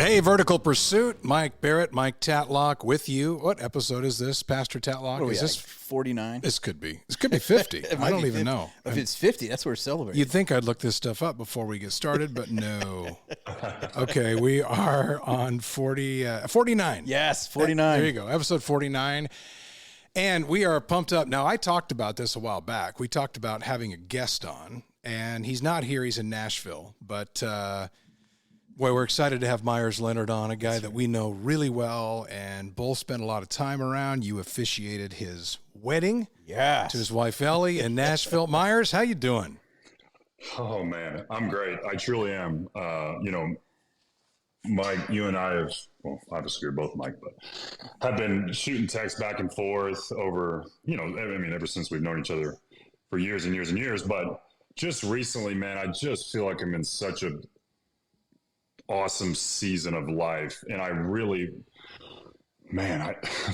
Hey, Vertical Pursuit, Mike Barrett, Mike Tatlock with you. What episode is this, Pastor Tatlock? Is this 49? This could be 50. I don't even know. If it's 50, that's what we're celebrating. You'd think I'd look this stuff up before we get started, but no. Okay, we are on 49. Yes, 49. There you go, episode 49. And we are pumped up. Now, I talked about this a while back. We talked about having a guest on, and he's not here. He's in Nashville. But, boy, we're excited to have Meyers Leonard on, a guy that we know really well and both spent a lot of time around. You officiated his wedding to his wife, Ellie, in Nashville. Meyers, how you doing? Oh, man, I'm great. I truly am. Mike, you and I have, well, obviously you're both Mike, but have been shooting texts back and forth over, ever since we've known each other for years and years and years. But just recently, man, I just feel like I'm in such a awesome season of life. And I really,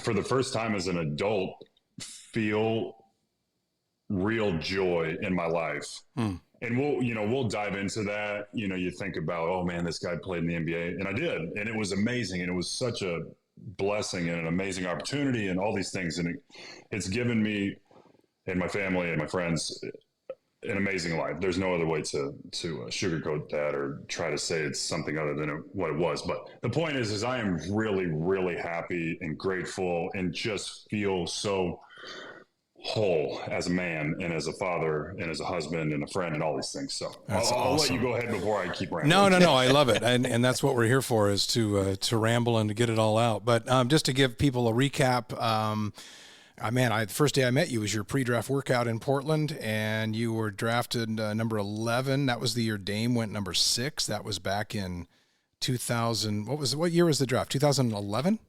for the first time as an adult, feel real joy in my life. And we'll dive into that. You think about, oh man, this guy played in the NBA, and I did, and it was amazing, and it was such a blessing and an amazing opportunity, and all these things, and it's given me and my family and my friends an amazing life. There's no other way to sugarcoat that or try to say it's something other than what it was. But the point is I am really, really happy and grateful, and just feel so whole as a man and as a father and as a husband and a friend and all these things. So I'll let you go ahead before I keep rambling. No. I love it. And that's what we're here for, is to ramble and to get it all out. But just to give people a recap, the first day I met you was your pre-draft workout in Portland, and you were drafted number 11. That was the year Dame went number 6. That was back in 2000. What year was the draft? 2011?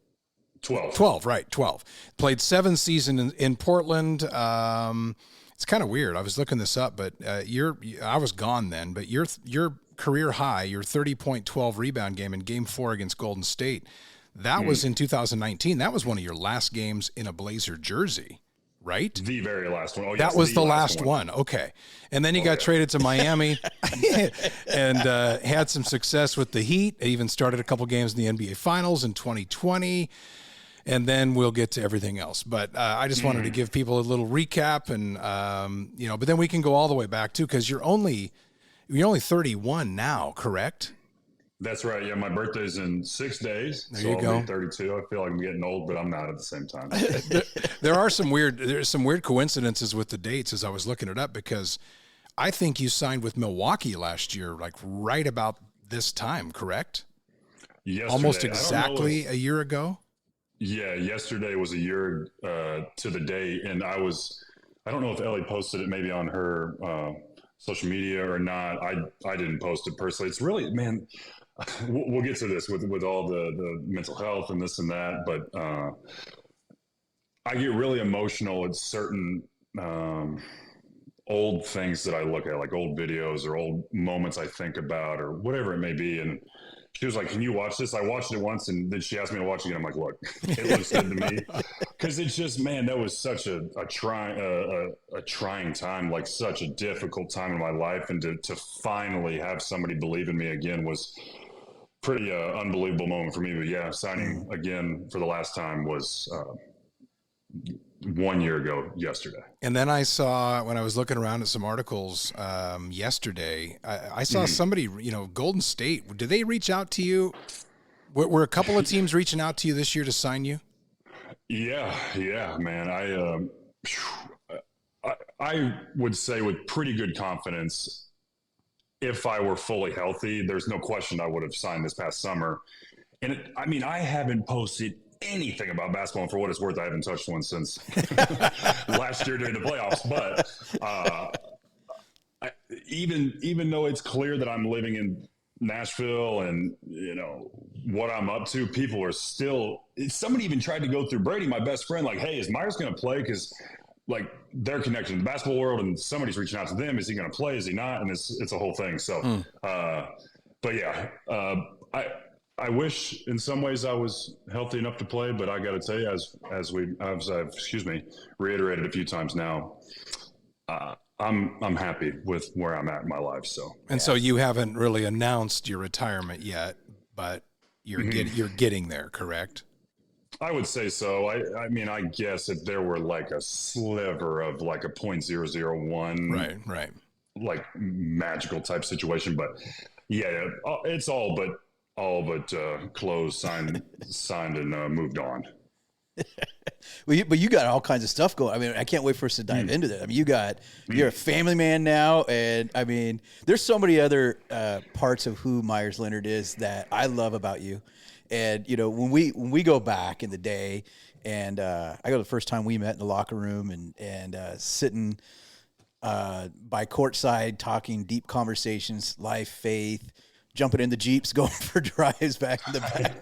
12, right, 12. Played 7 seasons in Portland. It's kind of weird. I was looking this up, but I was gone then, but your career high, your 30-point, 12 rebound game in Game 4 against Golden State, that was in 2019. That was one of your last games in a Blazer jersey, right? The very last one. Oh, yes, that was the last one. Okay. And then you got traded to Miami and had some success with the Heat. Even started a couple games in the NBA Finals in 2020. And then we'll get to everything else. But I just wanted to give people a little recap, and but then we can go all the way back too, because you're only 31 now, correct? That's right. Yeah, my birthday's in 6 days. There you go. I'll be 32. I feel like I'm getting old, but I'm not at the same time. There's some weird coincidences with the dates as I was looking it up, because I think you signed with Milwaukee last year, like right about this time, correct? Yesterday. Almost exactly a year ago. Yeah, yesterday was a year to the day, and I don't know if Ellie posted it maybe on her social media or not. I didn't post it personally. It's really, man, we'll get to this with all the mental health and this and that, but I get really emotional at certain old things that I look at, like old videos or old moments I think about or whatever it may be, and she was like, "Can you watch this?" I watched it once, and then she asked me to watch it again. I'm like, "Look, it looks good to me," because it's just, man, that was such a trying time, like such a difficult time in my life, and to finally have somebody believe in me again was pretty unbelievable moment for me. But yeah, signing again for the last time was 1 year ago yesterday. And then I saw, when I was looking around at some articles yesterday, I saw somebody, Golden State, did they reach out to you? Were a couple of teams reaching out to you this year to sign you? Yeah, man. I would say with pretty good confidence, if I were fully healthy, there's no question I would have signed this past summer. And I haven't posted anything about basketball, and for what it's worth, I haven't touched one since last year during the playoffs. But even though it's clear that I'm living in Nashville and what I'm up to, people are still. Somebody even tried to go through Brady, my best friend, like, "Hey, is Meyers going to play?" Because like they're connected to the basketball world, and somebody's reaching out to them. Is he going to play? Is he not? And it's a whole thing. So, but yeah, I wish in some ways I was healthy enough to play, but I got to tell you, as I've reiterated a few times now, I'm happy with where I'm at in my life. So, so you haven't really announced your retirement yet, but you're getting there, correct? I would say so. I mean, I guess if there were like a sliver of like a 0.001, Right. like magical type situation, but yeah, it's all but closed, signed, and moved on. But you got all kinds of stuff going. I mean, I can't wait for us to dive into that. I mean, you're a family man now, and I mean, there's so many other parts of who Meyers Leonard is that I love about you. And you know, when we go back in the day, and I go the first time we met in the locker room, and sitting by courtside, talking deep conversations, life, faith, jumping in the Jeeps, going for drives back in the back.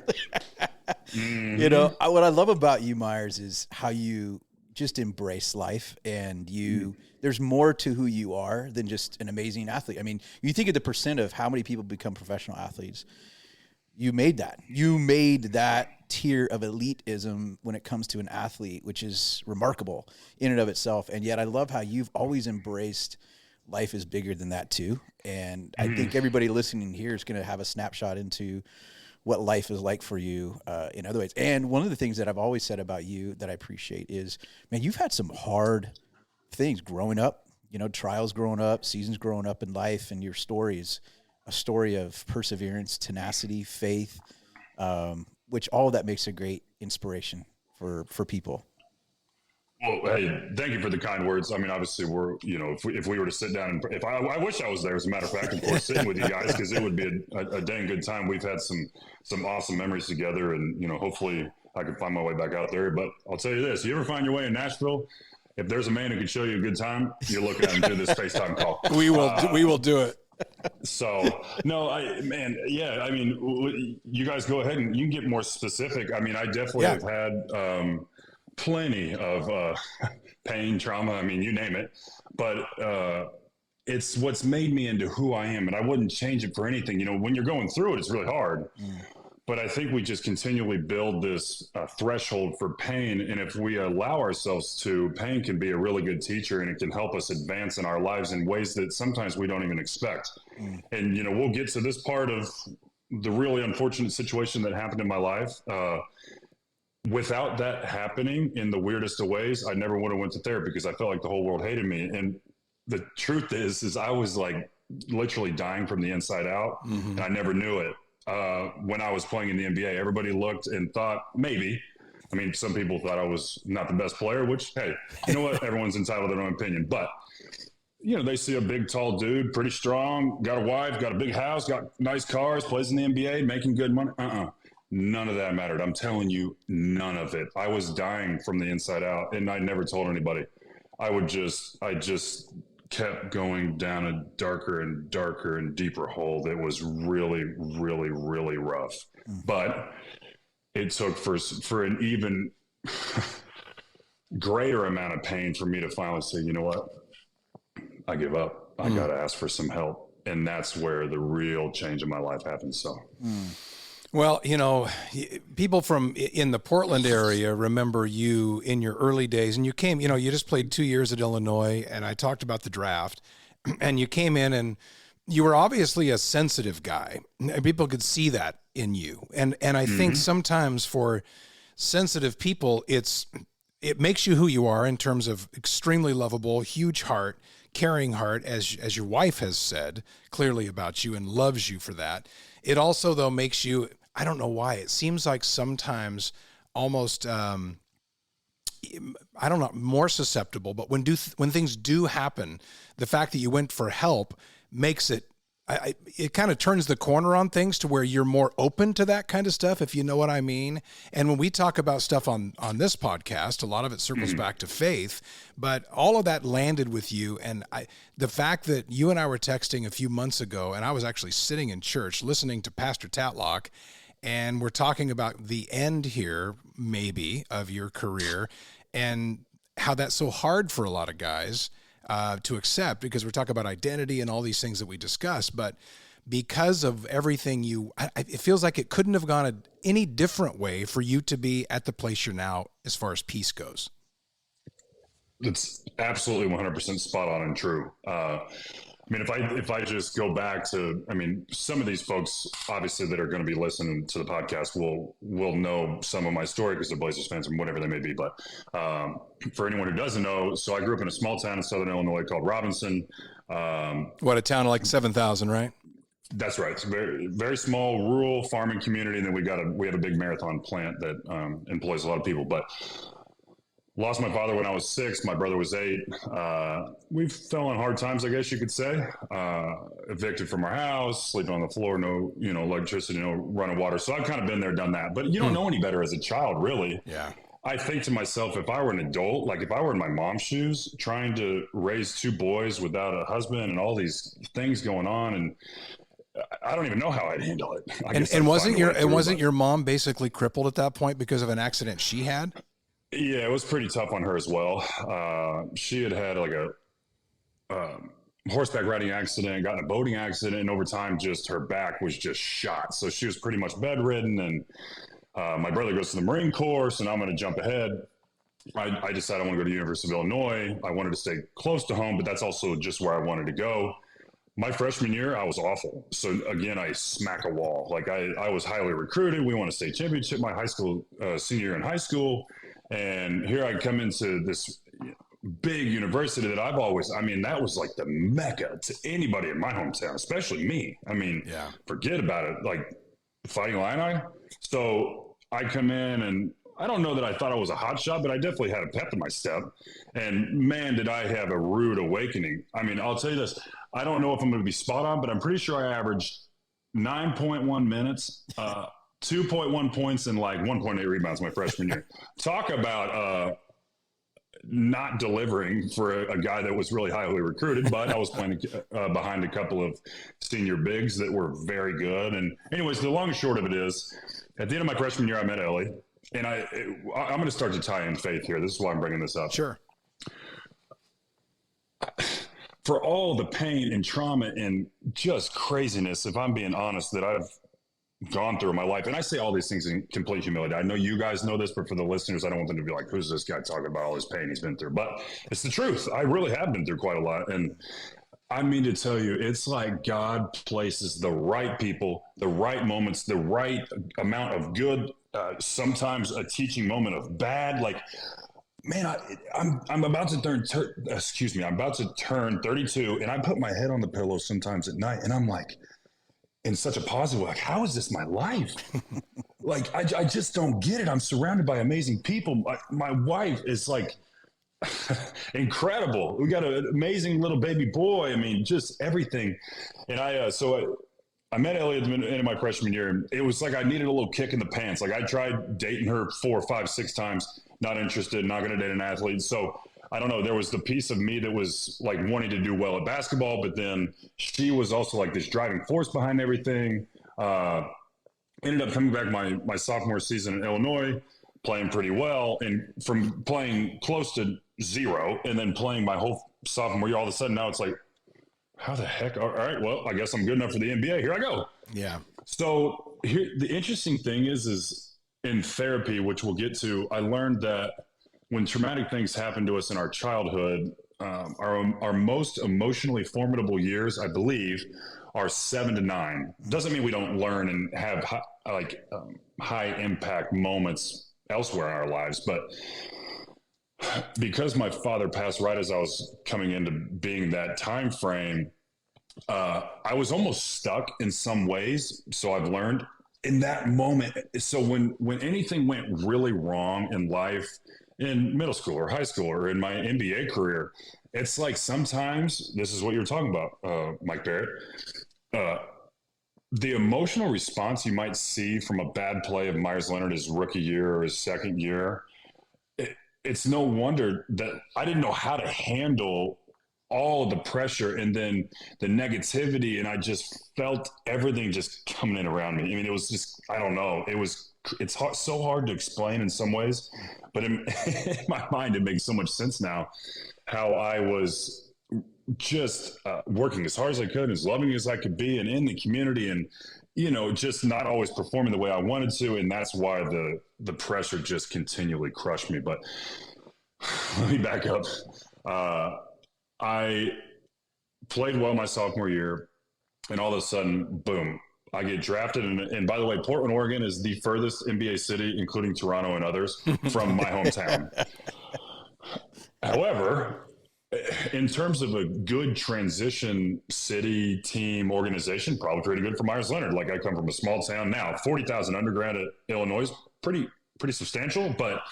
You know, what I love about you, Meyers, is how you just embrace life, and there's more to who you are than just an amazing athlete. I mean, you think of the percent of how many people become professional athletes. You made that tier of elitism when it comes to an athlete, which is remarkable in and of itself. And yet I love how you've always embraced life is bigger than that too. And I think everybody listening here is going to have a snapshot into what life is like for you in other ways. And one of the things that I've always said about you that I appreciate is, man, you've had some hard things growing up, you know, trials growing up, seasons growing up in life, and your stories, a story of perseverance, tenacity, faith, which all of that makes a great inspiration for people. Well, hey, thank you for the kind words. I mean, obviously, if we were to sit down, and I wish I was there, as a matter of fact, of course, sitting with you guys, because it would be a dang good time. We've had some awesome memories together, and hopefully, I can find my way back out there. But I'll tell you this: you ever find your way in Nashville? If there's a man who can show you a good time, you're looking at him through this FaceTime call. We will do it. So no, I mean, you guys go ahead and you can get more specific. I mean, I definitely have had plenty of pain, trauma. I mean, you name it, but it's what's made me into who I am, and I wouldn't change it for anything. When you're going through it, it's really hard. But I think we just continually build this threshold for pain. And if we allow ourselves to, pain can be a really good teacher, and it can help us advance in our lives in ways that sometimes we don't even expect. And, we'll get to this part of the really unfortunate situation that happened in my life. Without that happening in the weirdest of ways, I never would have went to therapy, because I felt like the whole world hated me. And the truth is I was like literally dying from the inside out, and I never knew it. When I was playing in the NBA, everybody looked and thought maybe, I mean, some people thought I was not the best player, which, hey, you know what? Everyone's entitled to their own opinion. But, they see a big, tall dude, pretty strong, got a wife, got a big house, got nice cars, plays in the NBA, making good money. None of that mattered. I'm telling you, none of it. I was dying from the inside out, and I never told anybody. I just kept going down a darker and darker and deeper hole that was really, really, really rough. But it took for an even greater amount of pain for me to finally say, you know what? I give up. I got to ask for some help. And that's where the real change in my life happened. So. Well, people from in the Portland area remember you in your early days, and you came, you just played 2 years at Illinois, and I talked about the draft, and you came in and you were obviously a sensitive guy, and people could see that in you. And I think sometimes for sensitive people, it makes you who you are in terms of extremely lovable, huge heart, caring heart, as your wife has said clearly about you and loves you for that. It also, though, makes you, I don't know why, it seems like sometimes almost, I don't know, more susceptible, but when things do happen, the fact that you went for help makes it, it kind of turns the corner on things to where you're more open to that kind of stuff, if you know what I mean. And when we talk about stuff on this podcast, a lot of it circles back to faith, but all of that landed with you. And the fact that you and I were texting a few months ago, and I was actually sitting in church listening to Pastor Tatlock, and we're talking about the end here, maybe, of your career, and how that's so hard for a lot of guys to accept, because we're talking about identity and all these things that we discussed. But because of everything it feels like it couldn't have gone any different way for you to be at the place you're now as far as peace goes. It's absolutely 100% spot on and true. I mean, if I just go back to, I mean, some of these folks obviously that are going to be listening to the podcast will know some of my story because they're Blazers fans and whatever they may be. But for anyone who doesn't know, so I grew up in a small town in Southern Illinois called Robinson. What, a town of like 7,000, right? That's right. It's a very, very small rural farming community. And then we have a big marathon plant that employs a lot of people, but lost my father when I was 6. My brother was 8. We fell on hard times, I guess you could say. Evicted from our house, sleeping on the floor, no, electricity, no running water. So I've kind of been there, done that. But you don't know any better as a child, really. Yeah. I think to myself, if I were an adult, like if I were in my mom's shoes, trying to raise 2 boys without a husband and all these things going on, and I don't even know how I'd handle it. And wasn't your mom basically crippled at that point because of an accident she had? Yeah, it was pretty tough on her as well. She had like a horseback riding accident, got in a boating accident, and over time, just her back was just shot. So she was pretty much bedridden. And my brother goes to the Marine Corps, and I'm going to jump ahead. I decided I want to go to the University of Illinois. I wanted to stay close to home, but that's also just where I wanted to go. My freshman year, I was awful. So again, I smack a wall. Like I was highly recruited. We won a state championship my high school senior year in high school. And here I come into this big university that that was like the mecca to anybody in my hometown, especially me. I mean, Forget about it. Like Fighting Illini. So I come in and I don't know that I thought I was a hot shot, but I definitely had a pep in my step. And man, did I have a rude awakening. I mean, I'll tell you this. I don't know if I'm going to be spot on, but I'm pretty sure I averaged 9.1 minutes, 2.1 points, and like 1.8 rebounds my freshman year. Talk about not delivering for a guy that was really highly recruited, but I was playing behind a couple of senior bigs that were very good. And anyways, the long and short of it is, at the end of my freshman year, I met Ellie. And I'm going to start to tie in faith here. This is why I'm bringing this up. Sure. For all the pain and trauma and just craziness, if I'm being honest, that I've gone through in my life, and I say all these things in complete humility. I know you guys know this, but for the listeners, I don't want them to be like, who's this guy talking about all this pain he's been through? But it's the truth. I really have been through quite a lot. And I mean to tell you, it's like God places the right people, the right moments, the right amount of good, sometimes a teaching moment of bad. Like, man, I'm about to I'm about to turn 32, and I put my head on the pillow sometimes at night, and I'm like, in such a positive way, like, how is this my life? Like, I just don't get it. I'm surrounded by amazing people. My wife is like incredible. We got an amazing little baby boy. I mean, just everything. And I met Ellie at the end of my freshman year, and it was like I needed a little kick in the pants. Like I tried dating her 4, 5, 6 times, not interested, not going to date an athlete. So I don't know. There was the piece of me that was like wanting to do well at basketball, but then she was also like this driving force behind everything. Ended up coming back my sophomore season in Illinois, playing pretty well, and from playing close to 0 and then playing my whole sophomore year, all of a sudden now it's like, how the heck? All right, well, I guess I'm good enough for the NBA. Here I go. Yeah. So here, the interesting thing is in therapy, which we'll get to, I learned that when traumatic things happen to us in our childhood, our most emotionally formidable years, I believe, are 7 to 9. Doesn't mean we don't learn and have high impact moments elsewhere in our lives, but because my father passed right as I was coming into being that time frame, I was almost stuck in some ways. So I've learned in that moment. So when anything went really wrong in life, in middle school or high school or in my NBA career, it's like sometimes, this is what you were talking about, Mike Barrett, the emotional response you might see from a bad play of Meyers Leonard his rookie year or his second year, it's no wonder that I didn't know how to handle all of the pressure and then the negativity. And I just felt everything just coming in around me. I mean, it was just, I don't know. It's so hard to explain in some ways, but in my mind, it makes so much sense now how I was just working as hard as I could, as loving as I could be, and in the community, and just not always performing the way I wanted to. And that's why the pressure just continually crushed me. But let me back up. I played well my sophomore year, and all of a sudden, boom, I get drafted. And by the way, Portland, Oregon is the furthest NBA city, including Toronto and others, from my hometown. However, in terms of a good transition city, team, organization, probably pretty good for Meyers Leonard. Like, I come from a small town now, 40,000 undergrad at Illinois, pretty substantial, but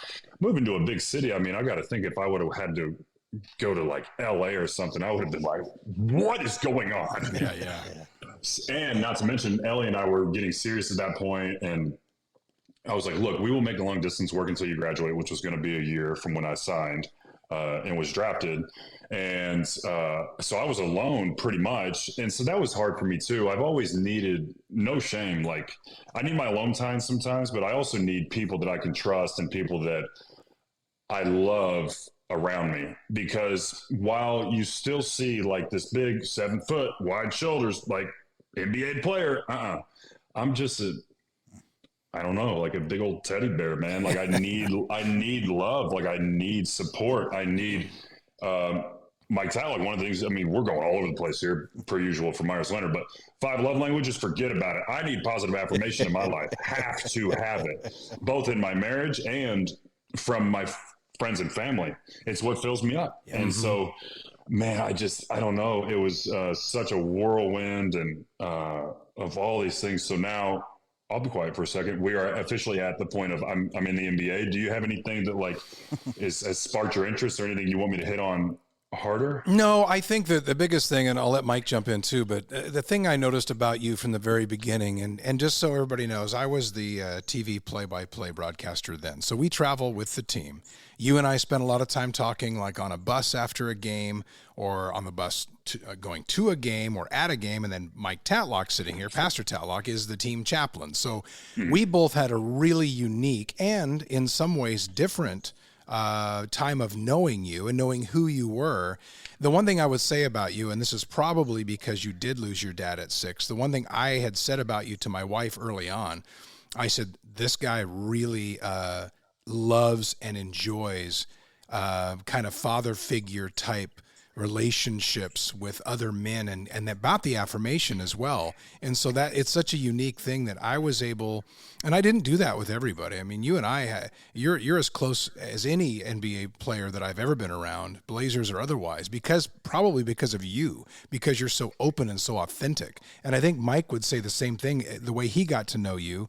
moving to a big city, I mean, I got to think if I would have had to go to like LA or something, I would have been like, what is going on? Yeah. And not to mention, Ellie and I were getting serious at that point, and I was like, look, we will make the long distance work until you graduate, which was going to be a year from when I signed and was drafted. And so I was alone pretty much. And so that was hard for me too. I've always needed, no shame, like I need my alone time sometimes, but I also need people that I can trust and people that I love around me, because while you still see like this big 7 foot wide shoulders, like NBA player, I'm just I don't know, like a big old teddy bear, man. Like I need love. Like I need support. I need, Mike Tallick, one of the things, I mean, we're going all over the place here per usual for Meyers Leonard, but 5 love languages, forget about it. I need positive affirmation in my life. Have to have it, both in my marriage and from my friends and family. It's what fills me up. Yeah. And so, man, I don't know. It was such a whirlwind and of all these things. So now I'll be quiet for a second. We are officially at the point of I'm in the NBA. Do you have anything that like has sparked your interest, or anything you want me to hit on harder? No, I think that the biggest thing, and I'll let Mike jump in too, but the thing I noticed about you from the very beginning, and just so everybody knows, I was the TV play-by-play broadcaster then. So we travel with the team. You and I spent a lot of time talking, like on a bus after a game, or on the bus going to a game or at a game. And then Mike Tatlock sitting here, Pastor Tatlock, is the team chaplain. So we both had a really unique and in some ways different time of knowing you and knowing who you were. The one thing I would say about you, and this is probably because you did lose your dad at 6, the one thing I had said about you to my wife early on, I said, this guy really loves and enjoys kind of father figure type relationships with other men, and about the affirmation as well. And so that it's such a unique thing that I was able, and I didn't do that with everybody. I mean, you and I, you're as close as any NBA player that I've ever been around, Blazers or otherwise, probably because of you, because you're so open and so authentic. And I think Mike would say the same thing, the way he got to know you,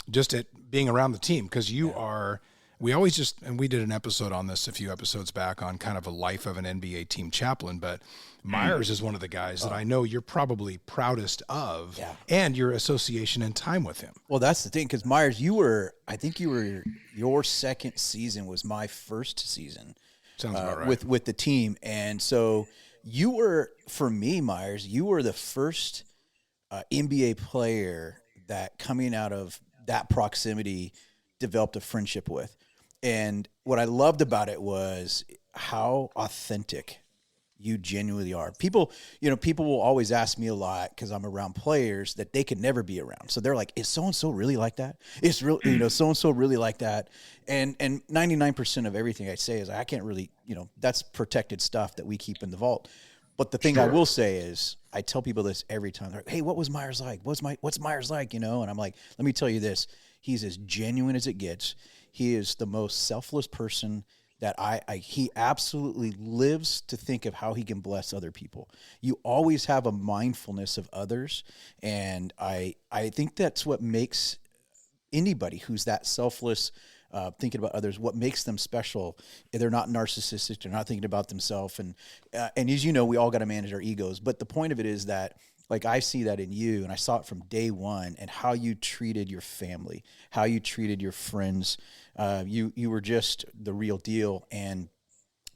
just at being around the team, because you are, we always and we did an episode on this a few episodes back on kind of a life of an NBA team chaplain, but Meyers is one of the guys that I know you're probably proudest of, and your association and time with him. Well, that's the thing, because Meyers, I think your second season was my first season. Sounds about right. With the team. And so you were, for me, Meyers, you were the first NBA player that coming out of that proximity developed a friendship with. And what I loved about it was how authentic you genuinely are. People will always ask me a lot, because I'm around players that they could never be around. So they're like, is so-and-so really like that? Is really, so-and-so really like that? And 99% of everything I say is I can't really, that's protected stuff that we keep in the vault. But the thing I will say is, I tell people this every time. They're like, hey, what was Meyers like? What's Meyers like? And I'm like, let me tell you this. He's as genuine as it gets. He is the most selfless person that he absolutely lives to think of how he can bless other people. You always have a mindfulness of others. And I think that's what makes anybody who's that selfless, thinking about others, what makes them special. They're not narcissistic. They're not thinking about themselves. And as you know, we all got to manage our egos. But the point of it is that, like, I see that in you, and I saw it from day one, and how you treated your family, how you treated your friends. You were just the real deal. And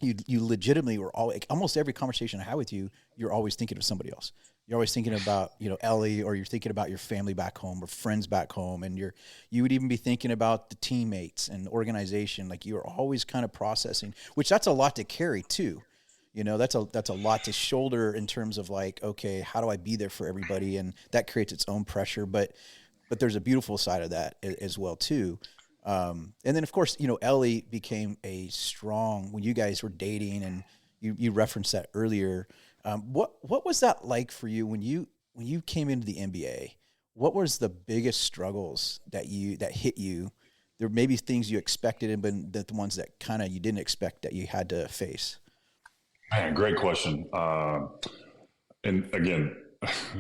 you legitimately were almost every conversation I had with you, you're always thinking of somebody else. You're always thinking about, Ellie, or you're thinking about your family back home or friends back home. And you would even be thinking about the teammates and the organization. Like, you were always kind of processing, which that's a lot to carry too. That's a lot to shoulder in terms of like, okay, how do I be there for everybody? And that creates its own pressure, but there's a beautiful side of that as well too. And then of course, Ellie became a strong, when you guys were dating, and you referenced that earlier, What was that like for you when you came into the NBA? What was the biggest struggles that hit you? There may be things you expected, but the ones that kind of you didn't expect that you had to face. Man, great question. And again,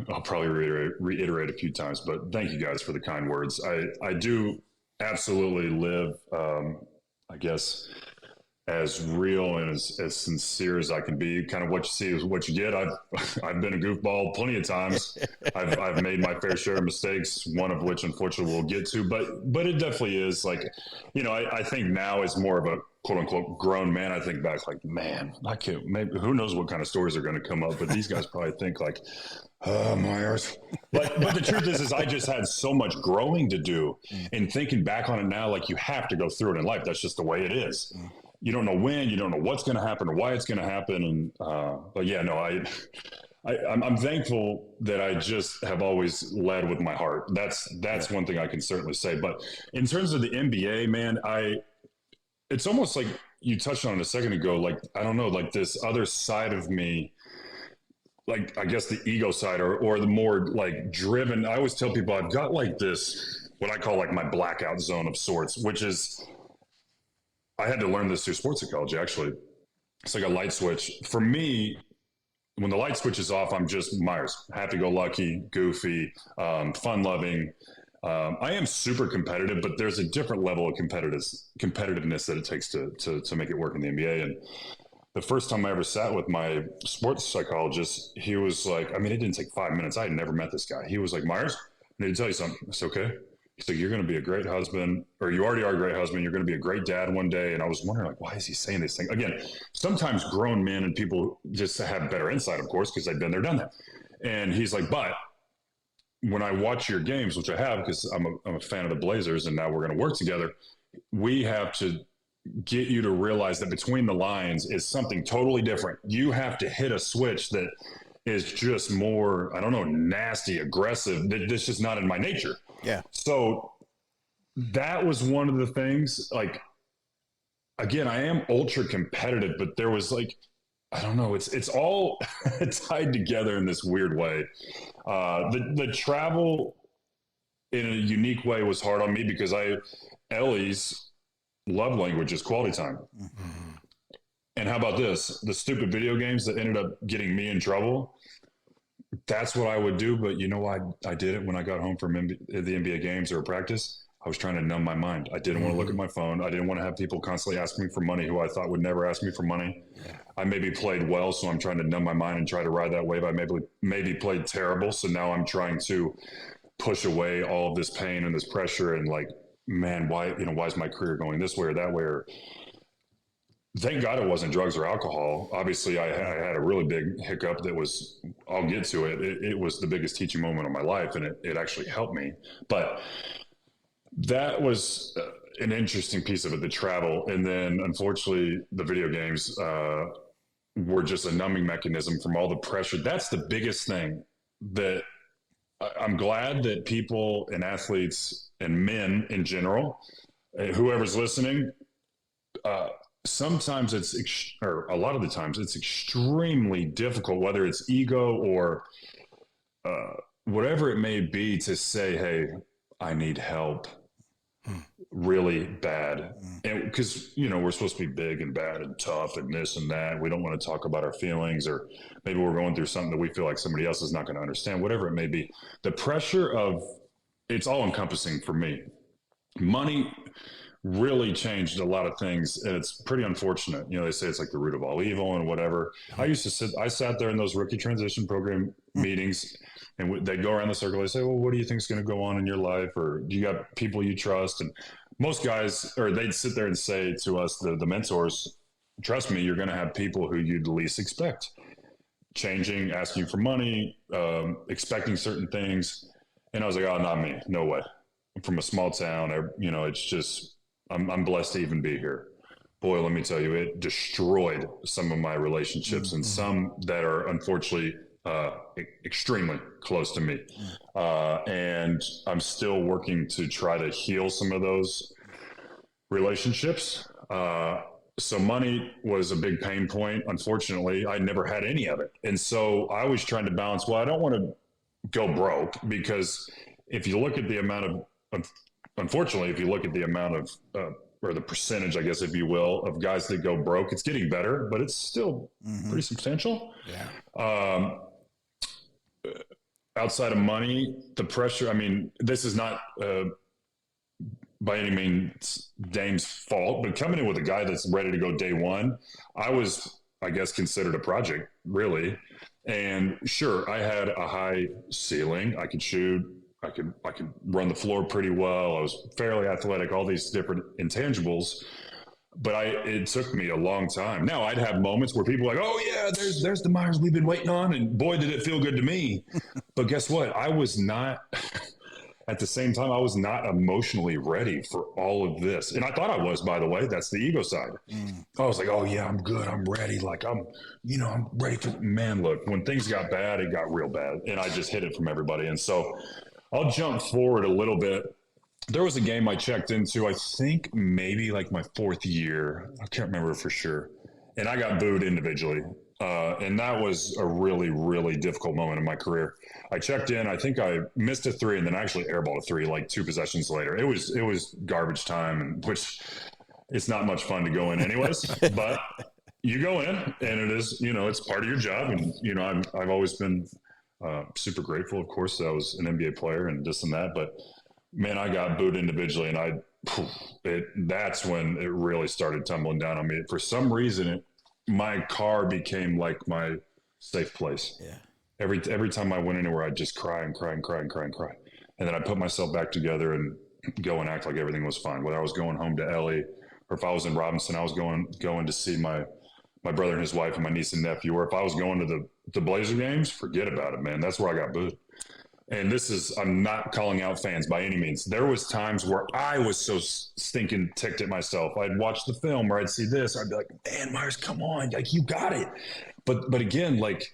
I'll probably reiterate a few times, but thank you guys for the kind words. I do absolutely live, I guess, as real and as sincere as I can be. Kind of what you see is what you get. I've been a goofball plenty of times. I've made my fair share of mistakes, one of which unfortunately we'll get to. But it definitely is like, I think now as more of a quote unquote grown man, I think back like, man, I can't. Maybe who knows what kind of stories are going to come up? But these guys probably think like, oh, Myers. But the truth is I just had so much growing to do. And thinking back on it now, like you have to go through it in life. That's just the way it is. You don't know when, you don't know what's going to happen or why it's going to happen. And, but yeah, no, I'm thankful that I just have always led with my heart. That's one thing I can certainly say. But in terms of the NBA, man, it's almost like you touched on it a second ago. Like, I don't know, like this other side of me, like, I guess the ego side or the more like driven. I always tell people I've got like this, what I call like my blackout zone of sorts, which is, I had to learn this through sports psychology, actually. It's like a light switch. For me, when the light switch is off, I'm just Myers, happy-go-lucky, goofy, fun-loving. I am super competitive, but there's a different level of competitiveness that it takes to make it work in the NBA. And the first time I ever sat with my sports psychologist, he was like, I mean, it didn't take 5 minutes. I had never met this guy. He was like, Myers, I need to tell you something. It's okay. He's like, you're going to be a great husband, or you already are a great husband. You're going to be a great dad one day. And I was wondering, like, why is he saying this thing? Again, sometimes grown men and people just have better insight, of course, because they've been there, done that. And he's like, but when I watch your games, which I have, because I'm a fan of the Blazers, and now we're going to work together, we have to get you to realize that between the lines is something totally different. You have to hit a switch that is just more, I don't know, nasty, aggressive. That's just not in my nature. Yeah. So that was one of the things, like, again, I am ultra competitive, but there was like, I don't know, it's all tied together in this weird way. The travel in a unique way was hard on me because Ellie's love language is quality time. Mm-hmm. And how about this? The stupid video games that ended up getting me in trouble, that's what I would do. But you know why I did it when I got home from the NBA games or practice? I was trying to numb my mind. I didn't want to look at my phone. I didn't want to have people constantly asking me for money who I thought would never ask me for money. Yeah. I maybe played well, so I'm trying to numb my mind and try to ride that wave. I maybe played terrible, so now I'm trying to push away all of this pain and this pressure and like, man, why is my career going this way or that way? Or thank God it wasn't drugs or alcohol. Obviously, I had a really big hiccup that was, I'll get to it. It was the biggest teaching moment of my life, and it actually helped me. But that was an interesting piece of it, the travel. And then, unfortunately, the video games were just a numbing mechanism from all the pressure. That's the biggest thing that I'm glad that people and athletes and men in general, whoever's listening, sometimes or a lot of the times it's extremely difficult, whether it's ego or whatever it may be, to say, hey, I need help really bad. And because, we're supposed to be big and bad and tough and this and that. We don't want to talk about our feelings, or maybe we're going through something that we feel like somebody else is not going to understand, whatever it may be. The pressure of it's all encompassing for me. Money really changed a lot of things, and it's pretty unfortunate. They say it's like the root of all evil and whatever. I sat there in those rookie transition program meetings, and they'd go around the circle. They say, well, what do you think is going to go on in your life? Or do you got people you trust? And most guys, or they'd sit there and say to us, the mentors, trust me, you're going to have people who you'd least expect changing, asking for money, expecting certain things. And I was like, oh, not me. No way. I'm from a small town. It's just, I'm blessed to even be here. Boy, let me tell you, it destroyed some of my relationships, and some that are unfortunately extremely close to me. And I'm still working to try to heal some of those relationships. So money was a big pain point. Unfortunately, I never had any of it. And so I was trying to balance, well, I don't want to go broke, because if you look at the amount unfortunately, if you look at the amount of, or the percentage, I guess, if you will, of guys that go broke, it's getting better, but it's still pretty substantial. Yeah. Outside of money, the pressure, I mean, this is not by any means Dame's fault, but coming in with a guy that's ready to go day one, I was, I guess, considered a project, really. And sure, I had a high ceiling. I could shoot. I could run the floor pretty well. I was fairly athletic, all these different intangibles. But it took me a long time. Now I'd have moments where people are like, oh yeah, there's the Meyers we've been waiting on. And boy, did it feel good to me. But guess what? I was not, at the same time, I was not emotionally ready for all of this. And I thought I was, by the way. That's the ego side. I was like, oh yeah, I'm good. I'm ready. Like I'm ready for, man, look, when things got bad, it got real bad. And I just hid it from everybody. And so I'll jump forward a little bit. There was a game I checked into, I think maybe like my fourth year. I can't remember for sure. And I got booed individually. And that was a really, really difficult moment in my career. I checked in. I think I missed a three and then actually airballed a three like 2 possessions later. It was garbage time, and which it's not much fun to go in anyways. But you go in, and it is, it's part of your job. And, I've always been super grateful, of course, that I was an NBA player and this and that. But man, I got booed individually, and that's when it really started tumbling down on me. For some reason, my car became like my safe place. Yeah. Every time I went anywhere, I'd just cry and cry and cry and cry and cry. And then I put myself back together and go and act like everything was fine. Whether I was going home to Ellie, or if I was in Robinson, I was going to see my brother and his wife and my niece and nephew. Or if I was going to the Blazer games, forget about it, man. That's where I got booed. And I'm not calling out fans by any means. There was times where I was so stinking ticked at myself. I'd watch the film or I'd see this. I'd be like, man, Meyers, come on. Like, you got it. But again, like,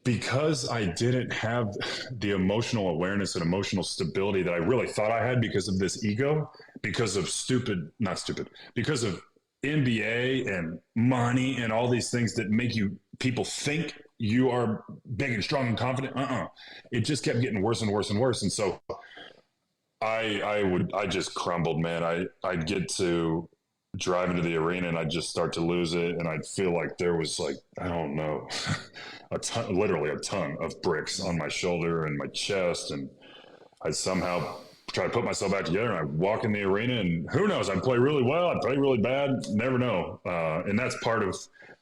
because I didn't have the emotional awareness and emotional stability that I really thought I had because of this ego, because of because of NBA and money and all these things that make people think you are big and strong and confident. It just kept getting worse and worse and worse. And so I just crumbled, man. I'd get to drive into the arena and I'd just start to lose it. And I'd feel like there was like, I don't know, literally a ton of bricks on my shoulder and my chest. And I'd somehow try to put myself back together, and I'd walk in the arena, and who knows, I'd play really well. I'd play really bad. Never know. And that's part of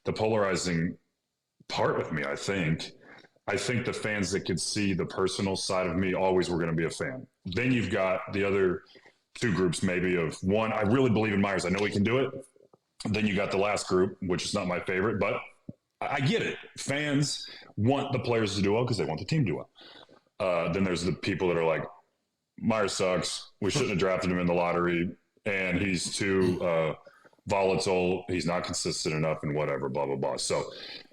the polarizing part with me. I think the fans that could see the personal side of me always were going to be a fan. Then you've got the other 2 groups, maybe, of one, I really believe in Meyers. I know he can do it. Then you got the last group, which is not my favorite, but I get it. Fans want the players to do well because they want the team to do well. Then there's the people that are like, Meyers sucks. We shouldn't have drafted him in the lottery, and he's too volatile. He's not consistent enough, and whatever, blah, blah, blah. So,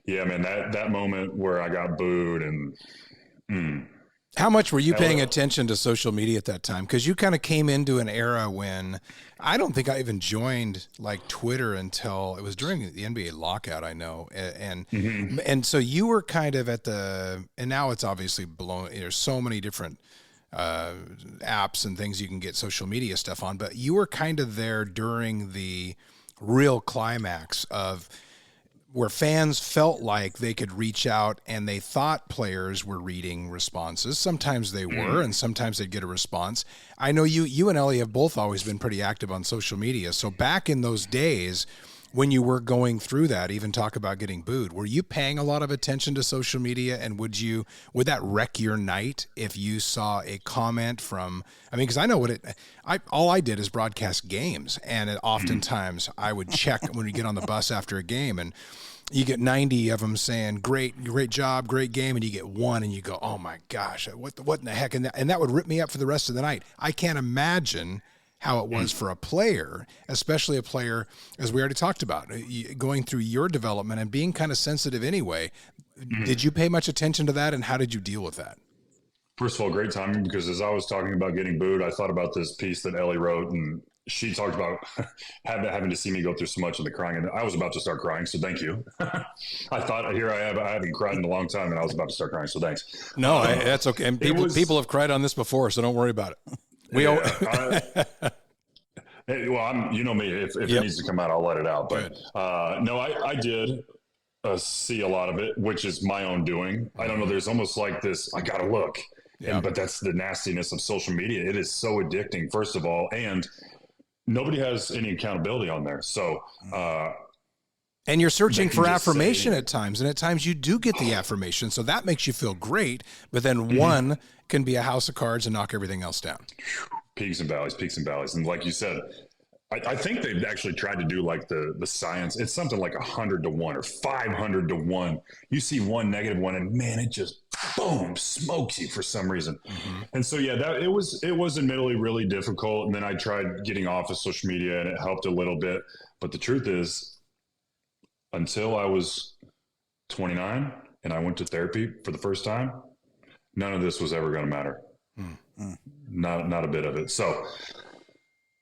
yeah, man, that moment where I got booed and How much were you paying attention to social media at that time? Because you kind of came into an era when I don't think I even joined like Twitter until it was during the NBA lockout, I know. And so you were kind of and now it's obviously blown. There's so many different apps and things you can get social media stuff on, but you were kind of there during the real climax of where fans felt like they could reach out and they thought players were reading responses. Sometimes they were, and sometimes they'd get a response. I know you and Ellie have both always been pretty active on social media. So back in those days when you were going through that, even talk about getting booed, were you paying a lot of attention to social media? And would that wreck your night if you saw a comment from, because I know all I did is broadcast games, and oftentimes I would check when we get on the bus after a game, and you get 90 of them saying, great job, great game, and you get one, and you go, oh my gosh, what in the heck? And that would rip me up for the rest of the night. I can't imagine how it was for a player, especially a player, as we already talked about, going through your development and being kind of sensitive anyway. Did you pay much attention to that, and how did you deal with that? First of all, great timing, because as I was talking about getting booed, I thought about this piece that Ellie wrote, and she talked about having to see me go through so much of the crying, and I was about to start crying. So thank you. I thought, here I haven't cried in a long time, and I was about to start crying. So thanks. No, that's okay. And people have cried on this before, so don't worry about it. Well, you know me. If it needs to come out, I'll let it out. But no, I did see a lot of it, which is my own doing. I don't know. There's almost like this. I gotta look, but that's the nastiness of social media. It is so addicting, first of all, and nobody has any accountability on there. So, and you're searching for affirmation at times, and at times you do get the affirmation, so that makes you feel great. But then one can be a house of cards and knock everything else down. Peaks and valleys. And like you said, I think they've actually tried to do like the science. It's something like 100 to 1 or 500 to 1. You see one negative one, and man, it just boom smokes you for some reason. And so it was admittedly really difficult. And then I tried getting off of social media, and it helped a little bit. But the truth is, until I was 29 and I went to therapy for the first time, none of this was ever going to matter. Not a bit of it. So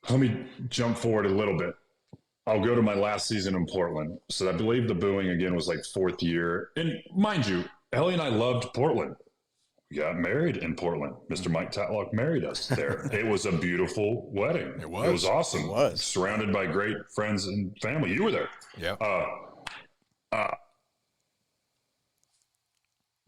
let me jump forward a little bit. I'll go to my last season in Portland. So I believe the booing again was like fourth year. And mind you, Ellie and I loved Portland. We got married in Portland. Mr. Mike Tatlock married us there. It was a beautiful wedding. It was awesome. It was. Surrounded by great friends and family. You were there. Yeah.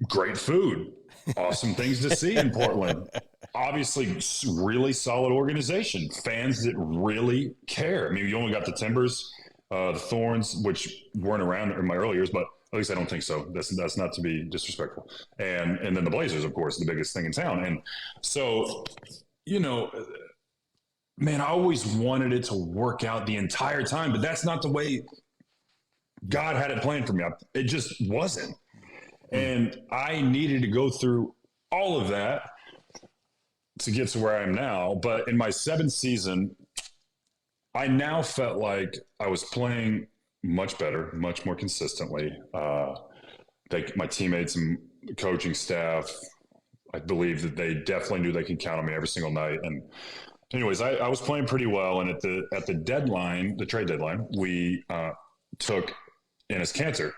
Great food. Awesome things to see in Portland. Obviously, really solid organization. Fans that really care. I mean, you only got the Timbers, the Thorns, which weren't around in my early years, but at least I don't think so. That's not to be disrespectful. And then the Blazers, of course, the biggest thing in town. And so, man, I always wanted it to work out the entire time, but that's not the way God had it planned for me. It just wasn't. And I needed to go through all of that to get to where I am now. But in my 7th season, I now felt like I was playing much better, much more consistently. My teammates and coaching staff, I believe that they definitely knew they could count on me every single night. And anyways, I was playing pretty well. And at the deadline, the trade deadline, we took Enes Kanter.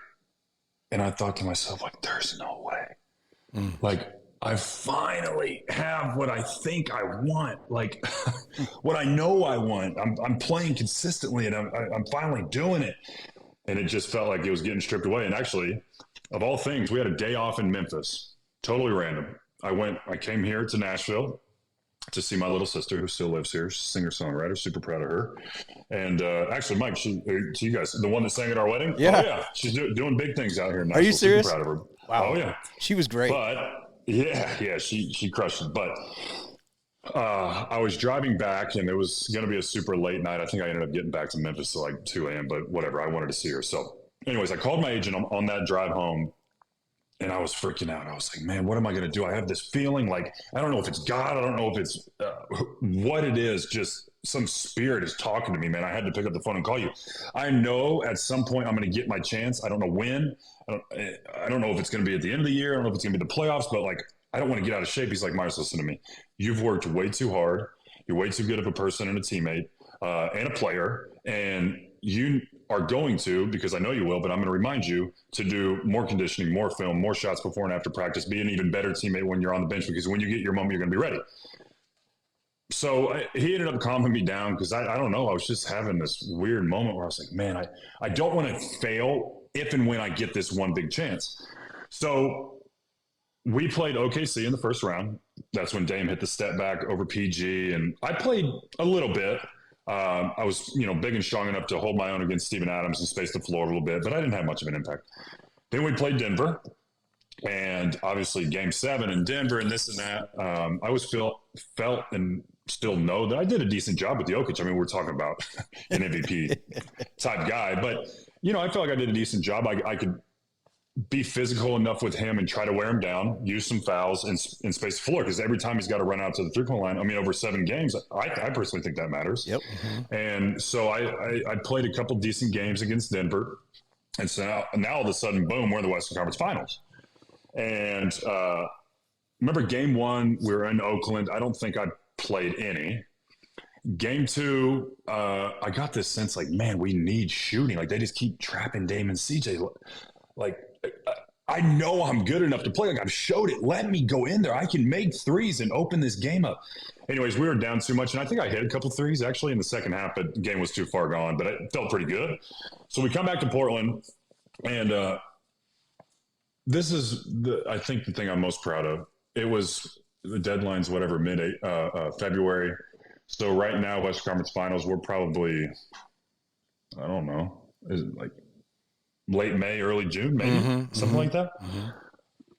And I thought to myself, like, there's no way. Like, I finally have what I think I want, like what I know I want. I'm playing consistently, and I'm finally doing it. And it just felt like it was getting stripped away. And actually, of all things, we had a day off in Memphis, totally random. I came here to Nashville to see my little sister, who still lives here, singer-songwriter, super proud of her. And actually, Mike, to you guys, the one that sang at our wedding? Yeah. Oh, yeah. She's doing big things out here in Nashville. Are you serious? Super proud of her. Wow. Oh, yeah. She was great. But, yeah, she crushed it. But I was driving back, and it was going to be a super late night. I think I ended up getting back to Memphis at like 2 a.m., but whatever. I wanted to see her. So anyways, I called my agent on that drive home, and I was freaking out. I was like, man, what am I going to do? I have this feeling like, I don't know if it's God. I don't know if it's what it is. Just some spirit is talking to me, man. I had to pick up the phone and call you. I know at some point I'm going to get my chance. I don't know when. I don't know if it's going to be at the end of the year. I don't know if it's going to be the playoffs, but like, I don't want to get out of shape. He's like, Meyers, listen to me. You've worked way too hard. You're way too good of a person and a teammate and a player. And you are going to, because I know you will, but I'm going to remind you to do more conditioning, more film, more shots before and after practice, be an even better teammate when you're on the bench, because when you get your moment, you're going to be ready. So he ended up calming me down, because I don't know. I was just having this weird moment where I was like, man, I don't want to fail if and when I get this one big chance. So we played OKC in the first round. That's when Dame hit the step back over PG. And I played a little bit. I was, big and strong enough to hold my own against Steven Adams and space the floor a little bit, but I didn't have much of an impact. Then we played Denver, and obviously Game 7 in Denver and this and that. I always felt and still know that I did a decent job with Jokic. I mean, we're talking about an MVP type guy, but I felt like I did a decent job. I could be physical enough with him and try to wear him down, use some fouls and space the floor, because every time he's got to run out to the three-point line, over 7 games, I personally think that matters. Yep. And so I played a couple decent games against Denver. And so now all of a sudden, boom, we're in the Western Conference Finals. And remember Game 1, we were in Oakland. I don't think I played any. Game 2, I got this sense like, man, we need shooting. Like they just keep trapping Dame and CJ. Like I know I'm good enough to play. Like I've showed it. Let me go in there. I can make threes and open this game up. Anyways, we were down too much, and I think I hit a couple threes actually in the second half, but the game was too far gone. But it felt pretty good. So we come back to Portland, and this is I think the thing I'm most proud of. It was the deadline's whatever February. So right now, Western Conference Finals, we're probably, I don't know, is it like late May, early June, maybe something like that.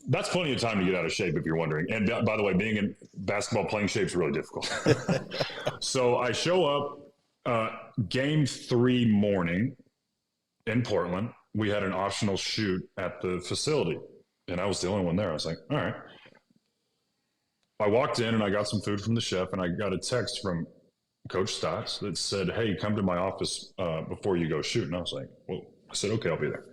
That's plenty of time to get out of shape if you're wondering. And by the way, being in basketball playing shape is really difficult. So I show up game 3 morning in Portland. We had an optional shoot at the facility, and I was the only one there. I was like, all right. I walked in and I got some food from the chef, and I got a text from Coach Stotts that said, hey, come to my office before you go shoot. And I was like, well, I said, okay, I'll be there.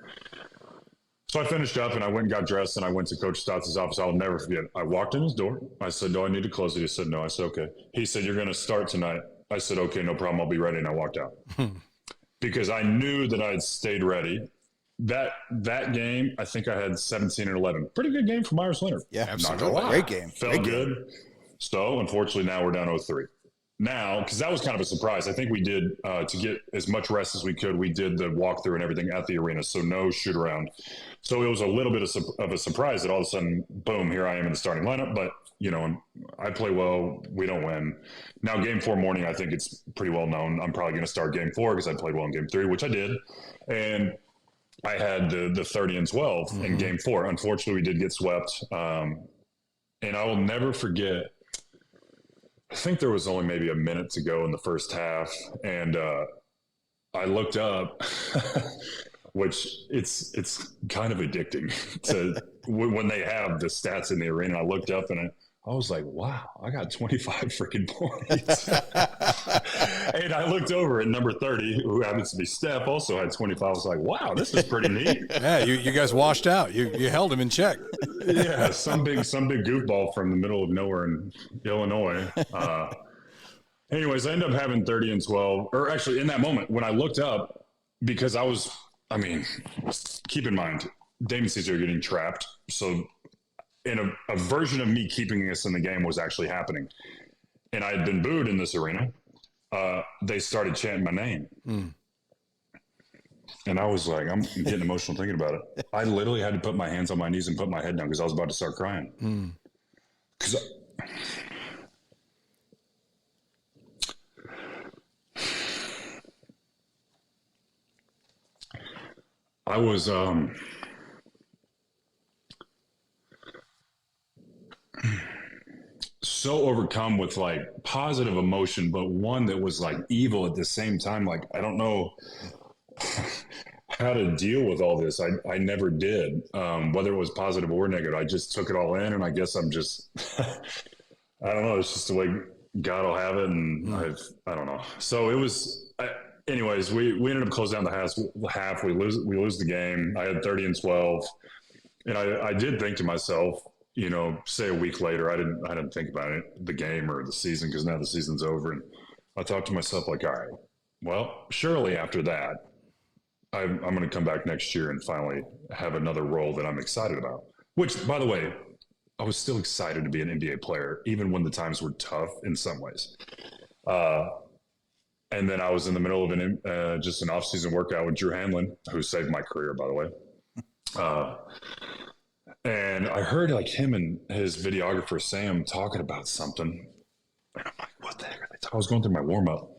So I finished up and I went and got dressed and I went to Coach Stotts' office. I'll never forget. I walked in his door. I said, do I need to close it? He said, no. I said, okay. He said, you're going to start tonight. I said, okay, no problem. I'll be ready. And I walked out because I knew that I had stayed ready. That game, I think I had 17 and 11. Pretty good game for Meyers Leonard. Yeah, absolutely. Great game. Felt Great good. Game. So, unfortunately, now we're down 0-3. Now, because that was kind of a surprise, I think we did, to get as much rest as we could, we did the walkthrough and everything at the arena, so no shoot around. So it was a little bit of a surprise that all of a sudden, boom, here I am in the starting lineup. But, you know, I play well, we don't win. Now, game 4 morning, I think it's pretty well known. I'm probably going to start game 4 because I played well in game 3, which I did. And I had the 30 and 12 in game 4. Unfortunately, we did get swept. And I will never forget, I think there was only maybe a minute to go in the first half. And I looked up, which it's kind of addicting to when they have the stats in the arena. I looked up and I was like, wow, I got 25 freaking points. And I looked over at number 30, who happens to be Steph, also had 25. I was like, wow, this is pretty neat. Yeah, you guys washed out. You held him in check. Yeah, some big goofball from the middle of nowhere in Illinois. Anyways, I ended up having 30 and 12. Or actually, in that moment, when I looked up, because keep in mind, Dame and CJ are getting trapped. So in a version of me keeping us in the game was actually happening. And I had been booed in this arena. They started chanting my name. And I was like, I'm getting emotional thinking about it. I literally had to put my hands on my knees and put my head down because I was about to start crying. Because I was so overcome with like positive emotion, but one that was like evil at the same time. Like, I don't know how to deal with all this. I never did, whether it was positive or negative. I just took it all in, and I guess I'm just, I don't know. It's just the way God will have it, and I don't know. So it was. Anyways, we ended up closing down the half. We lose the game. I had 30 and 12, and I did think to myself, you know, say a week later, I didn't think about it, the game or the season, because now the season's over, and I thought to myself, like, all right, well, surely after that, I'm going to come back next year and finally have another role that I'm excited about. Which, by the way, I was still excited to be an NBA player, even when the times were tough in some ways. And then I was in the middle of just an off-season workout with Drew Hanlon, who saved my career, by the way. And I heard like him and his videographer, Sam, talking about something. And I'm like, what the heck are they talking? I was going through my warm-up.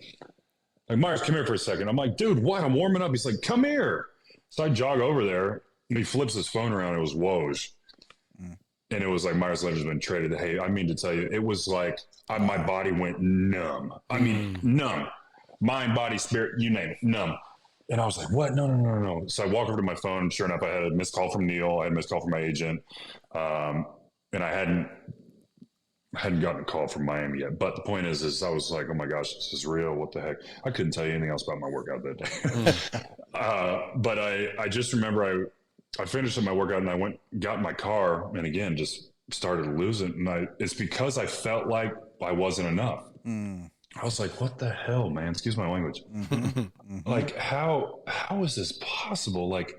Like, Myers, come here for a second. I'm like, dude, what? I'm warming up. He's like, come here. So I jog over there, and he flips his phone around. It was Woj. And it was like, Meyers Leonard's been traded. Hey, I mean to tell you, it was like my body went numb. I mean, numb. Mind, body, spirit, you name it, numb. And I was like, what? No. So I walk over to my phone. Sure enough, I had a missed call from Neil. I had a missed call from my agent. And I hadn't gotten a call from Miami yet. But the point is I was like, oh my gosh, this is real. What the heck? I couldn't tell you anything else about my workout that day. But I just remember I finished my workout and I got in my car and again, just started losing. And it's because I felt like I wasn't enough. I was like, what the hell, man? Excuse my language. Like, how is this possible? Like,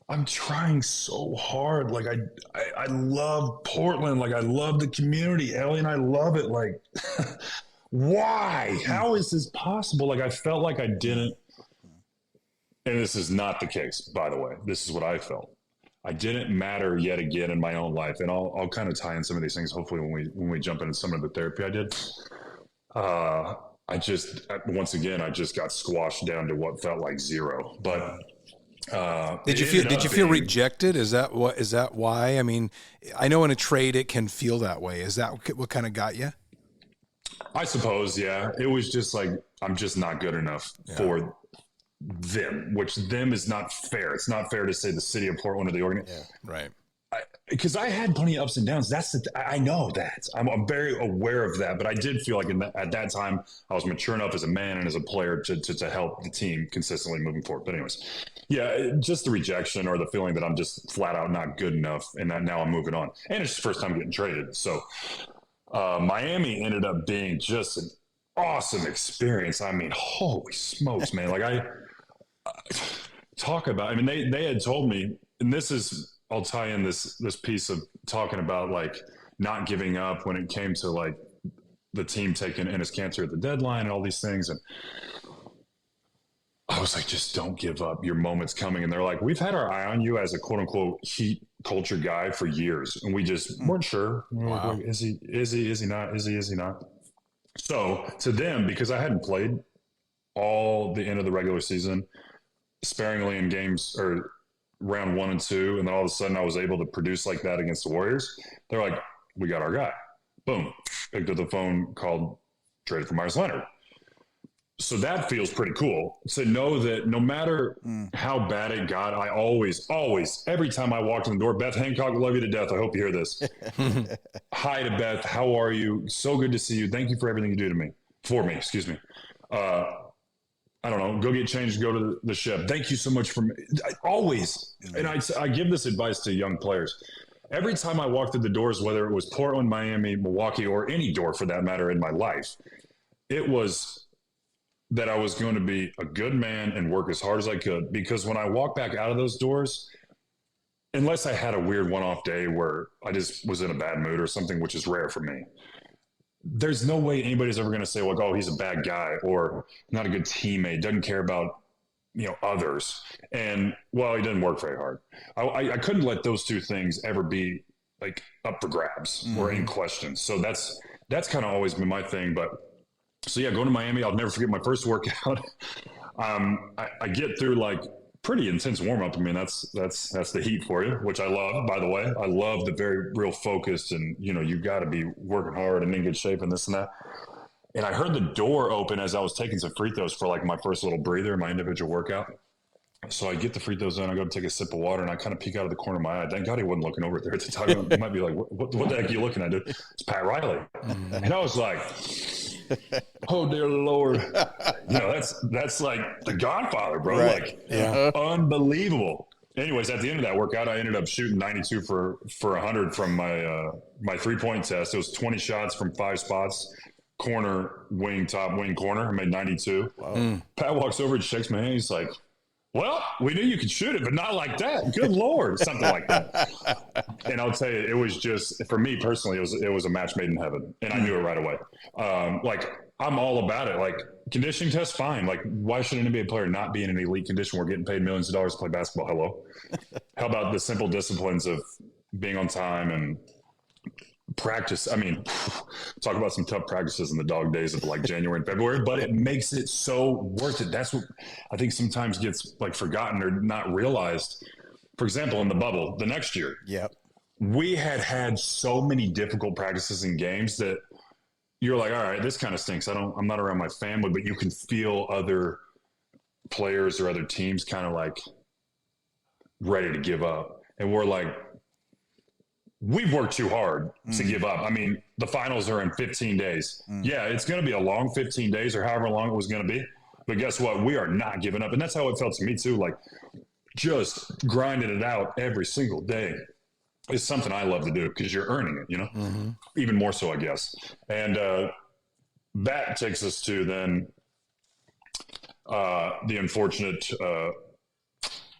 I'm trying so hard. Like, I love Portland. Like, I love the community. Ellie and I love it. Like, why? How is this possible? Like, I felt like I didn't. And this is not the case, by the way. This is what I felt. I didn't matter yet again in my own life, and I'll kind of tie in some of these things. Hopefully, when we jump into some of the therapy I did, I just once again I just got squashed down to what felt like zero. But did you feel rejected? Is that why? I mean, I know in a trade it can feel that way. Is that what kind of got you? I suppose, yeah. It was just like I'm just not good enough for them, which them is not fair. It's not fair to say the city of Portland or the organization. Yeah, right. Because I had plenty of ups and downs. I know that. I'm very aware of that. But I did feel like at that time, I was mature enough as a man and as a player to help the team consistently moving forward. But anyways, yeah, just the rejection or the feeling that I'm just flat out not good enough and that now I'm moving on. And it's the first time getting traded. So Miami ended up being just an awesome experience. I mean, holy smokes, man. Like I mean, they had told me, and this is, I'll tie in this piece of talking about like not giving up when it came to like the team taking Enes Kanter at the deadline and all these things. And I was like, just don't give up. Your moment's coming. And they're like, we've had our eye on you as a quote unquote Heat culture guy for years. And we just weren't sure. Wow. Like, is he not? So to them, because I hadn't played all the end of the regular season sparingly in games or round 1 and 2, and then all of a sudden I was able to produce like that against the Warriors. They're like, we got our guy. Boom. Picked up the phone, called, traded for Meyers Leonard. So that feels pretty cool to know that no matter how bad it got, I always, every time I walked in the door, Beth Hancock, love you to death. I hope you hear this. Hi to Beth. How are you? So good to see you. Thank you for everything you do for me. Excuse me. I don't know, go get changed, go to the ship. Thank you so much for me. Always. And I give this advice to young players. Every time I walked through the doors, whether it was Portland, Miami, Milwaukee, or any door for that matter in my life, it was that I was going to be a good man and work as hard as I could. Because when I walked back out of those doors, unless I had a weird one-off day where I just was in a bad mood or something, which is rare for me, there's no way anybody's ever going to say, like, oh, he's a bad guy or not a good teammate, doesn't care about, others. And, well, he didn't work very hard. I couldn't let those two things ever be, like, up for grabs or in question. So that's kind of always been my thing. But, so, yeah, going to Miami, I'll never forget my first workout. I get through, like, pretty intense warm up. I mean, that's the Heat for you, which I love, by the way. I love the very real focused and, you got to be working hard and in good shape and this and that. And I heard the door open as I was taking some free throws for like my first little breather, my individual workout. So I get the free throws in, I go to take a sip of water and I kind of peek out of the corner of my eye. Thank God he wasn't looking over there at the time. He might be like, what the heck are you looking at, dude? It's Pat Riley. And I was like, oh dear Lord, that's like the Godfather, bro. Right. Like, Yeah. unbelievable. Anyways, at the end of that workout, I ended up shooting 92 for 100 from my 3-point test. It was 20 shots from 5 spots, corner, wing, top, wing, corner. I made 92. Wow. Pat walks over and shakes my hand. He's like, well, we knew you could shoot it, but not like that. Good Lord. Something like that. And I'll tell you, it was just, for me personally, it was a match made in heaven. And I knew it right away. Like, I'm all about it. Like, conditioning test, fine. Like, why should an NBA player not be in an elite condition? We're getting paid millions of dollars to play basketball. Hello. How about the simple disciplines of being on time and practice? I mean, talk about some tough practices in the dog days of like January and February, but it makes it so worth it. That's what I think sometimes gets like forgotten or not realized. For example, in the bubble, the next year, we had so many difficult practices and games that you're like, all right, this kind of stinks. I'm not around my family, but you can feel other players or other teams kind of like ready to give up. And we're like, we've worked too hard to give up. I mean, the finals are in 15 days. Yeah, it's going to be a long 15 days or however long it was going to be. But guess what? We are not giving up. And that's how it felt to me too. Like, just grinding it out every single day is something I love to do because you're earning it, Even more so, I guess. And that takes us to then the unfortunate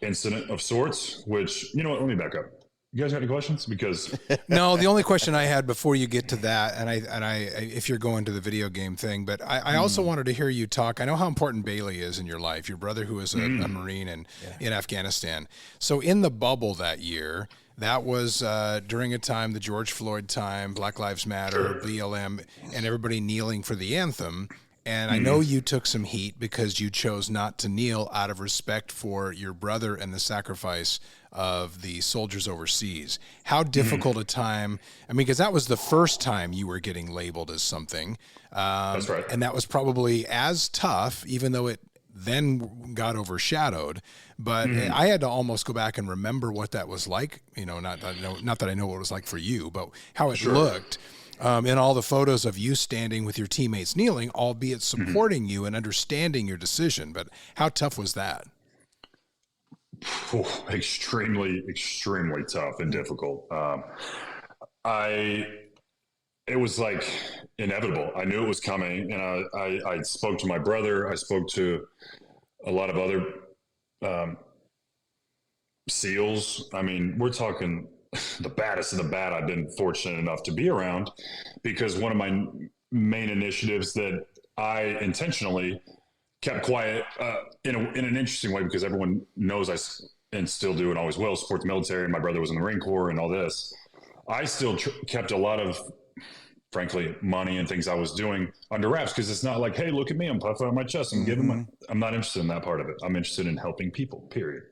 incident of sorts, which, you know what, let me back up. You guys got any questions? Because no, the only question I had before you get to that, and I, if you're going to the video game thing, but I also wanted to hear you talk. I know how important Bailey is in your life. Your brother, who is a Marine in Afghanistan. So in the bubble that year, that was during a time, the George Floyd time, Black Lives Matter, BLM, and everybody kneeling for the anthem. And I know you took some heat because you chose not to kneel out of respect for your brother and the sacrifice of the soldiers overseas. How difficult a time, I mean, because that was the first time you were getting labeled as something. That's right. And that was probably as tough, even though it then got overshadowed. But I had to almost go back and remember what that was like. You know, not that I know what it was like for you, but how it looked. In all the photos of you standing with your teammates kneeling, albeit supporting you and understanding your decision. But how tough was that? Oh, extremely, extremely tough and difficult. It was like inevitable. I knew it was coming, and I spoke to my brother. I spoke to a lot of other SEALs. I mean, we're talking the baddest of the bad I've been fortunate enough to be around, because one of my main initiatives that I intentionally kept quiet in an interesting way, because everyone knows and still do and always will support the military, and my brother was in the Marine Corps and all this. I still kept a lot of, frankly, money and things I was doing under wraps, because it's not like, hey, look at me, I'm puffing out my chest, I'm not interested in that part of it. I'm interested in helping people, period.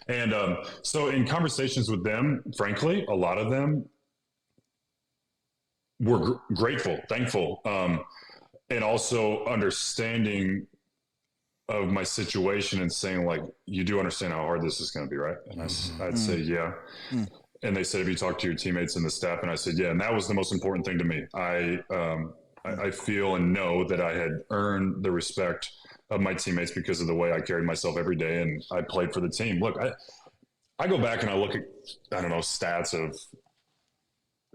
And so in conversations with them, frankly, a lot of them were grateful, thankful, and also understanding of my situation and saying, like, you do understand how hard this is going to be, right? And I'd say, yeah. And they said, have you talked to your teammates and the staff? And I said, yeah. And that was the most important thing to me. I feel and know that I had earned the respect of my teammates because of the way I carried myself every day, and I played for the team. Look, I go back and I look at, I don't know, stats of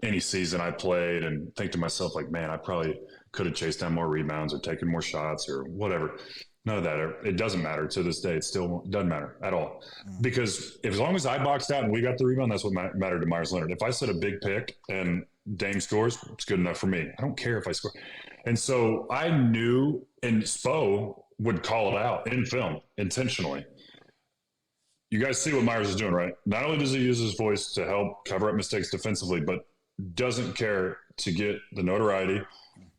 any season I played and think to myself, like, man, I probably could have chased down more rebounds or taken more shots or whatever. None of that. It doesn't matter to this day. It still doesn't matter at all. Because as long as I boxed out and we got the rebound, that's what mattered to Meyers Leonard. If I set a big pick and Dame scores, it's good enough for me. I don't care if I score. And so I knew, and Spo would call it out in film intentionally. You guys see what Meyers is doing, right? Not only does he use his voice to help cover up mistakes defensively, but doesn't care to get the notoriety,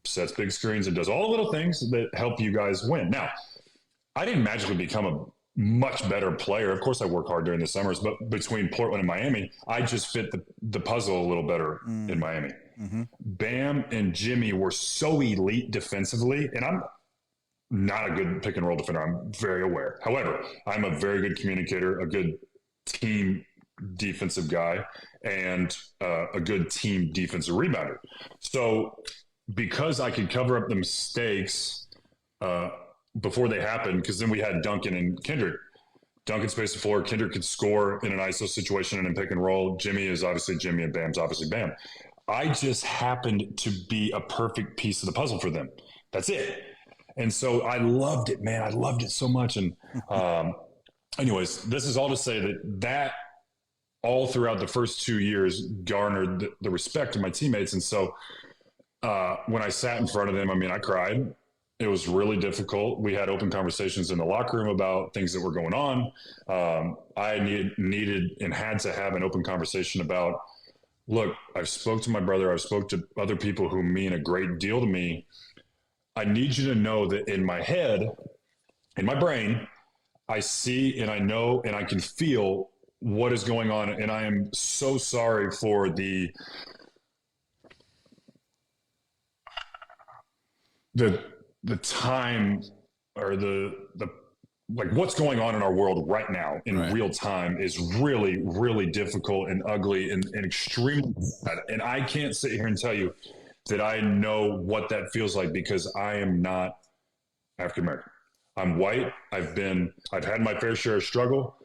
sets big screens, and does all the little things that help you guys win. Now, I didn't magically become a much better player. Of course, I work hard during the summers, but between Portland and Miami, I just fit the puzzle a little better in Miami. Bam and Jimmy were so elite defensively, and I'm not a good pick and roll defender. I'm very aware. However, I'm a very good communicator, a good team defensive guy, and a good team defensive rebounder. So because I could cover up the mistakes before they happened, because then we had Duncan and Kendrick. Duncan spaced the floor. Kendrick could score in an ISO situation and in pick and roll. Jimmy is obviously Jimmy, and Bam's obviously Bam. I just happened to be a perfect piece of the puzzle for them. That's it. And so I loved it, man. I loved it so much. And anyways, this is all to say that all throughout the first 2 years garnered the respect of my teammates. And so when I sat in front of them, I mean, I cried. It was really difficult. We had open conversations in the locker room about things that were going on. I needed and had to have an open conversation about, look, I've spoke to my brother. I've spoke to other people who mean a great deal to me. I need you to know that in my head, in my brain, I see and I know and I can feel what is going on. And I am so sorry for the time or the like what's going on in our world right now in real time is really, really difficult and ugly and extremely bad. And I can't sit here and tell you that I know what that feels like, because I am not African American. I'm white. I've had my fair share of struggle,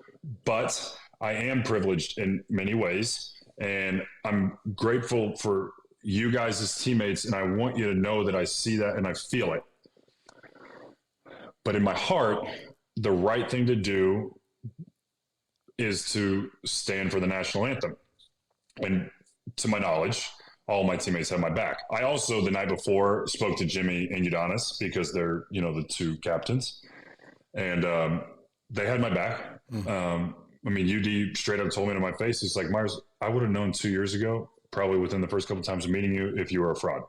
but I am privileged in many ways. And I'm grateful for, you guys as teammates, and I want you to know that I see that and I feel it. But in my heart, the right thing to do is to stand for the national anthem. And to my knowledge, all my teammates have my back. I also, the night before, spoke to Jimmy and Udonis because they're, the two captains. And they had my back. I mean, UD straight up told me to my face, he's like, Meyers, I would have known 2 years ago, probably within the first couple of times of meeting you, if you were a fraud.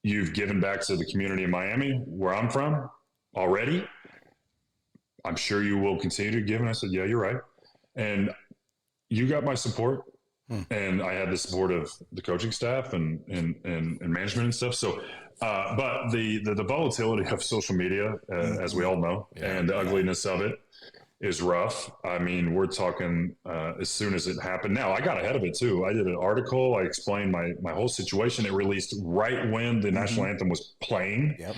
You've given back to the community in Miami, where I'm from, already. I'm sure you will continue to give. And I said, yeah, you're right. And you got my support. And I had the support of the coaching staff and management and stuff. So, but the volatility of social media, as we all know, and the ugliness of it is rough. I mean, we're talking as soon as it happened. Now, I got ahead of it too. I did an article. I explained my whole situation. It released right when the national anthem was playing. Yep.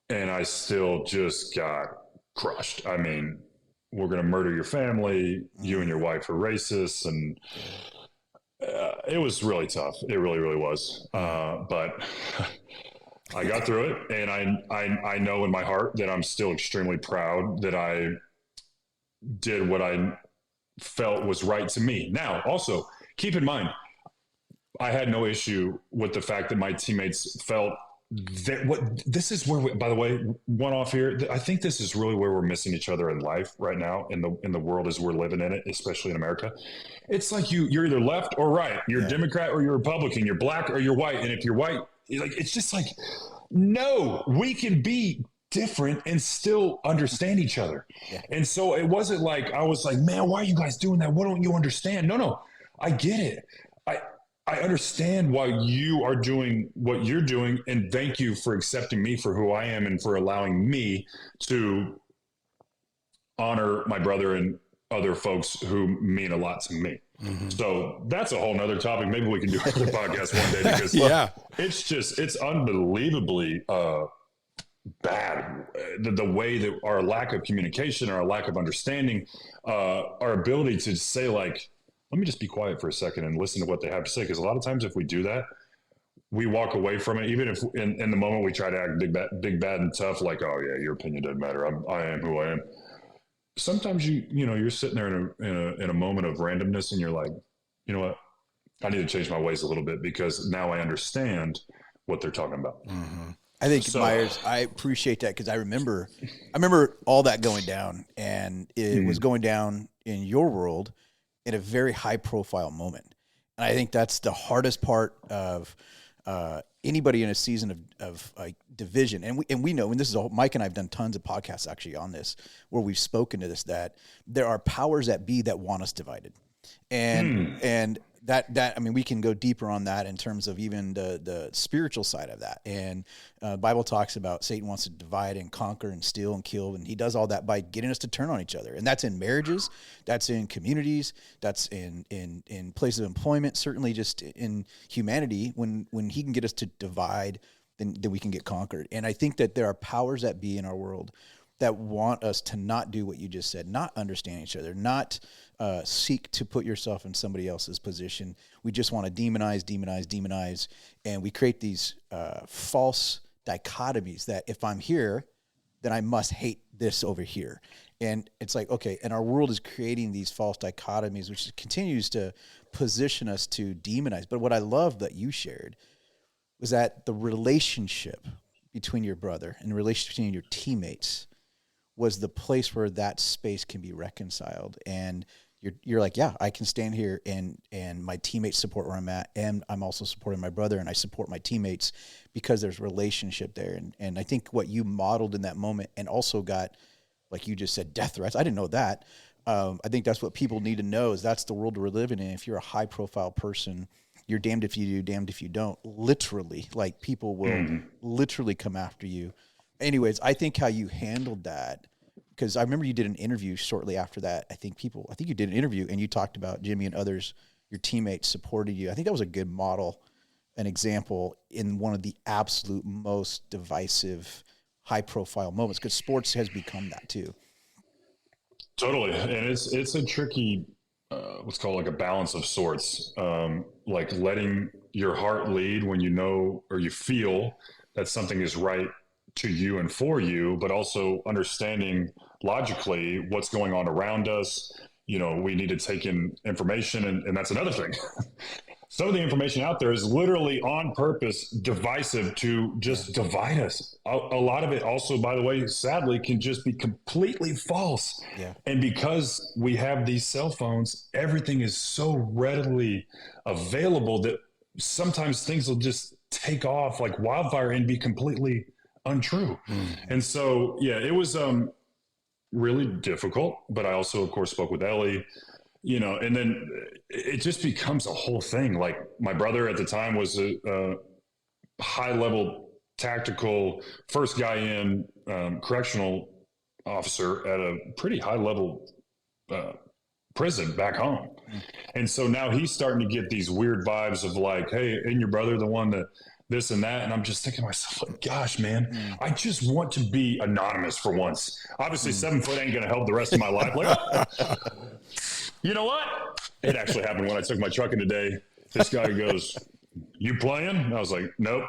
And I still just got crushed. I mean, we're going to murder your family. You and your wife are racists. And it was really tough. It really, really was. But I got through it. And I know in my heart that I'm still extremely proud that I did what I felt was right to me. Now, also, keep in mind, I had no issue with the fact that my teammates felt that this is where, by the way, one off here, I think this is really where we're missing each other in life right now in the world as we're living in it, especially in America. It's like you're either left or right. You're Democrat or you're Republican. You're black or you're white. And if you're white, it's just like, no, we can be different and still understand each other. Yeah. And so it wasn't like, I was like, man, why are you guys doing that? What don't you understand? No, I get it. I understand why you are doing what you're doing, and thank you for accepting me for who I am and for allowing me to honor my brother and other folks who mean a lot to me. Mm-hmm. So that's a whole nother topic. Maybe we can do another podcast one day because it's unbelievably bad. The way that our lack of communication, our lack of understanding, our ability to say like, let me just be quiet for a second and listen to what they have to say. Because a lot of times if we do that, we walk away from it. Even if in the moment we try to act big, bad, and tough, like, oh yeah, your opinion doesn't matter. I am who I am. Sometimes you're sitting there in a moment of randomness and you're like, you know what? I need to change my ways a little bit because now I understand what they're talking about. Mm-hmm. I think Meyers, I appreciate that because I remember all that going down, and it was going down in your world in a very high profile moment. And I think that's the hardest part of anybody in a season of like division. And we know, and this is Mike and I have done tons of podcasts actually on this, where we've spoken to this, that there are powers that be that want us divided. And that, I mean, we can go deeper on that in terms of even the spiritual side of that. And Bible talks about Satan wants to divide and conquer and steal and kill. And he does all that by getting us to turn on each other. And that's in marriages, that's in communities, that's in places of employment, certainly just in humanity. When he can get us to divide, then we can get conquered. And I think that there are powers that be in our world that want us to not do what you just said, not understand each other, not seek to put yourself in somebody else's position. We just want to demonize, and we create these false dichotomies that if I'm here, then I must hate this over here. And it's like, okay, and our world is creating these false dichotomies, which continues to position us to demonize. But what I love that you shared was that the relationship between your brother and the relationship between your teammates was the place where that space can be reconciled. And you're like, yeah, I can stand here and my teammates support where I'm at, and I'm also supporting my brother, and I support my teammates because there's relationship there. And I think what you modeled in that moment, and also got, like you just said, death threats. I didn't know that. I think that's what people need to know, is that's the world we're living in. If you're a high profile person, you're damned if you do, damned if you don't. Literally, like people will literally come after you. Anyways, I think how you handled that, because I remember you did an interview shortly after that. I think you did an interview and you talked about Jimmy and others, your teammates supported you. I think that was a good model, an example in one of the absolute most divisive, high profile moments, because sports has become that too. Totally. And it's a tricky what's called like a balance of sorts, like letting your heart lead when you know or you feel that something is right to you and for you, but also understanding logically what's going on around us. We need to take in information, and that's another thing. Some of the information out there is literally on purpose divisive to just divide us. A lot of it also, by the way, sadly, can just be completely false. Yeah. And because we have these cell phones, everything is so readily available that sometimes things will just take off like wildfire and be completely untrue. And so, yeah, it was really difficult. But I also, of course, spoke with Ellie. And then it just becomes a whole thing. Like my brother at the time was a high level tactical first guy in correctional officer at a pretty high level prison back home. And so now he's starting to get these weird vibes of like, hey, ain't your brother the one that this and that? And I'm just thinking to myself, like, gosh, man, I just want to be anonymous for once. Obviously 7 foot ain't going to help the rest of my life. Like, you know what? It actually happened when I took my truck in today. This guy goes, you playing? I was like, nope.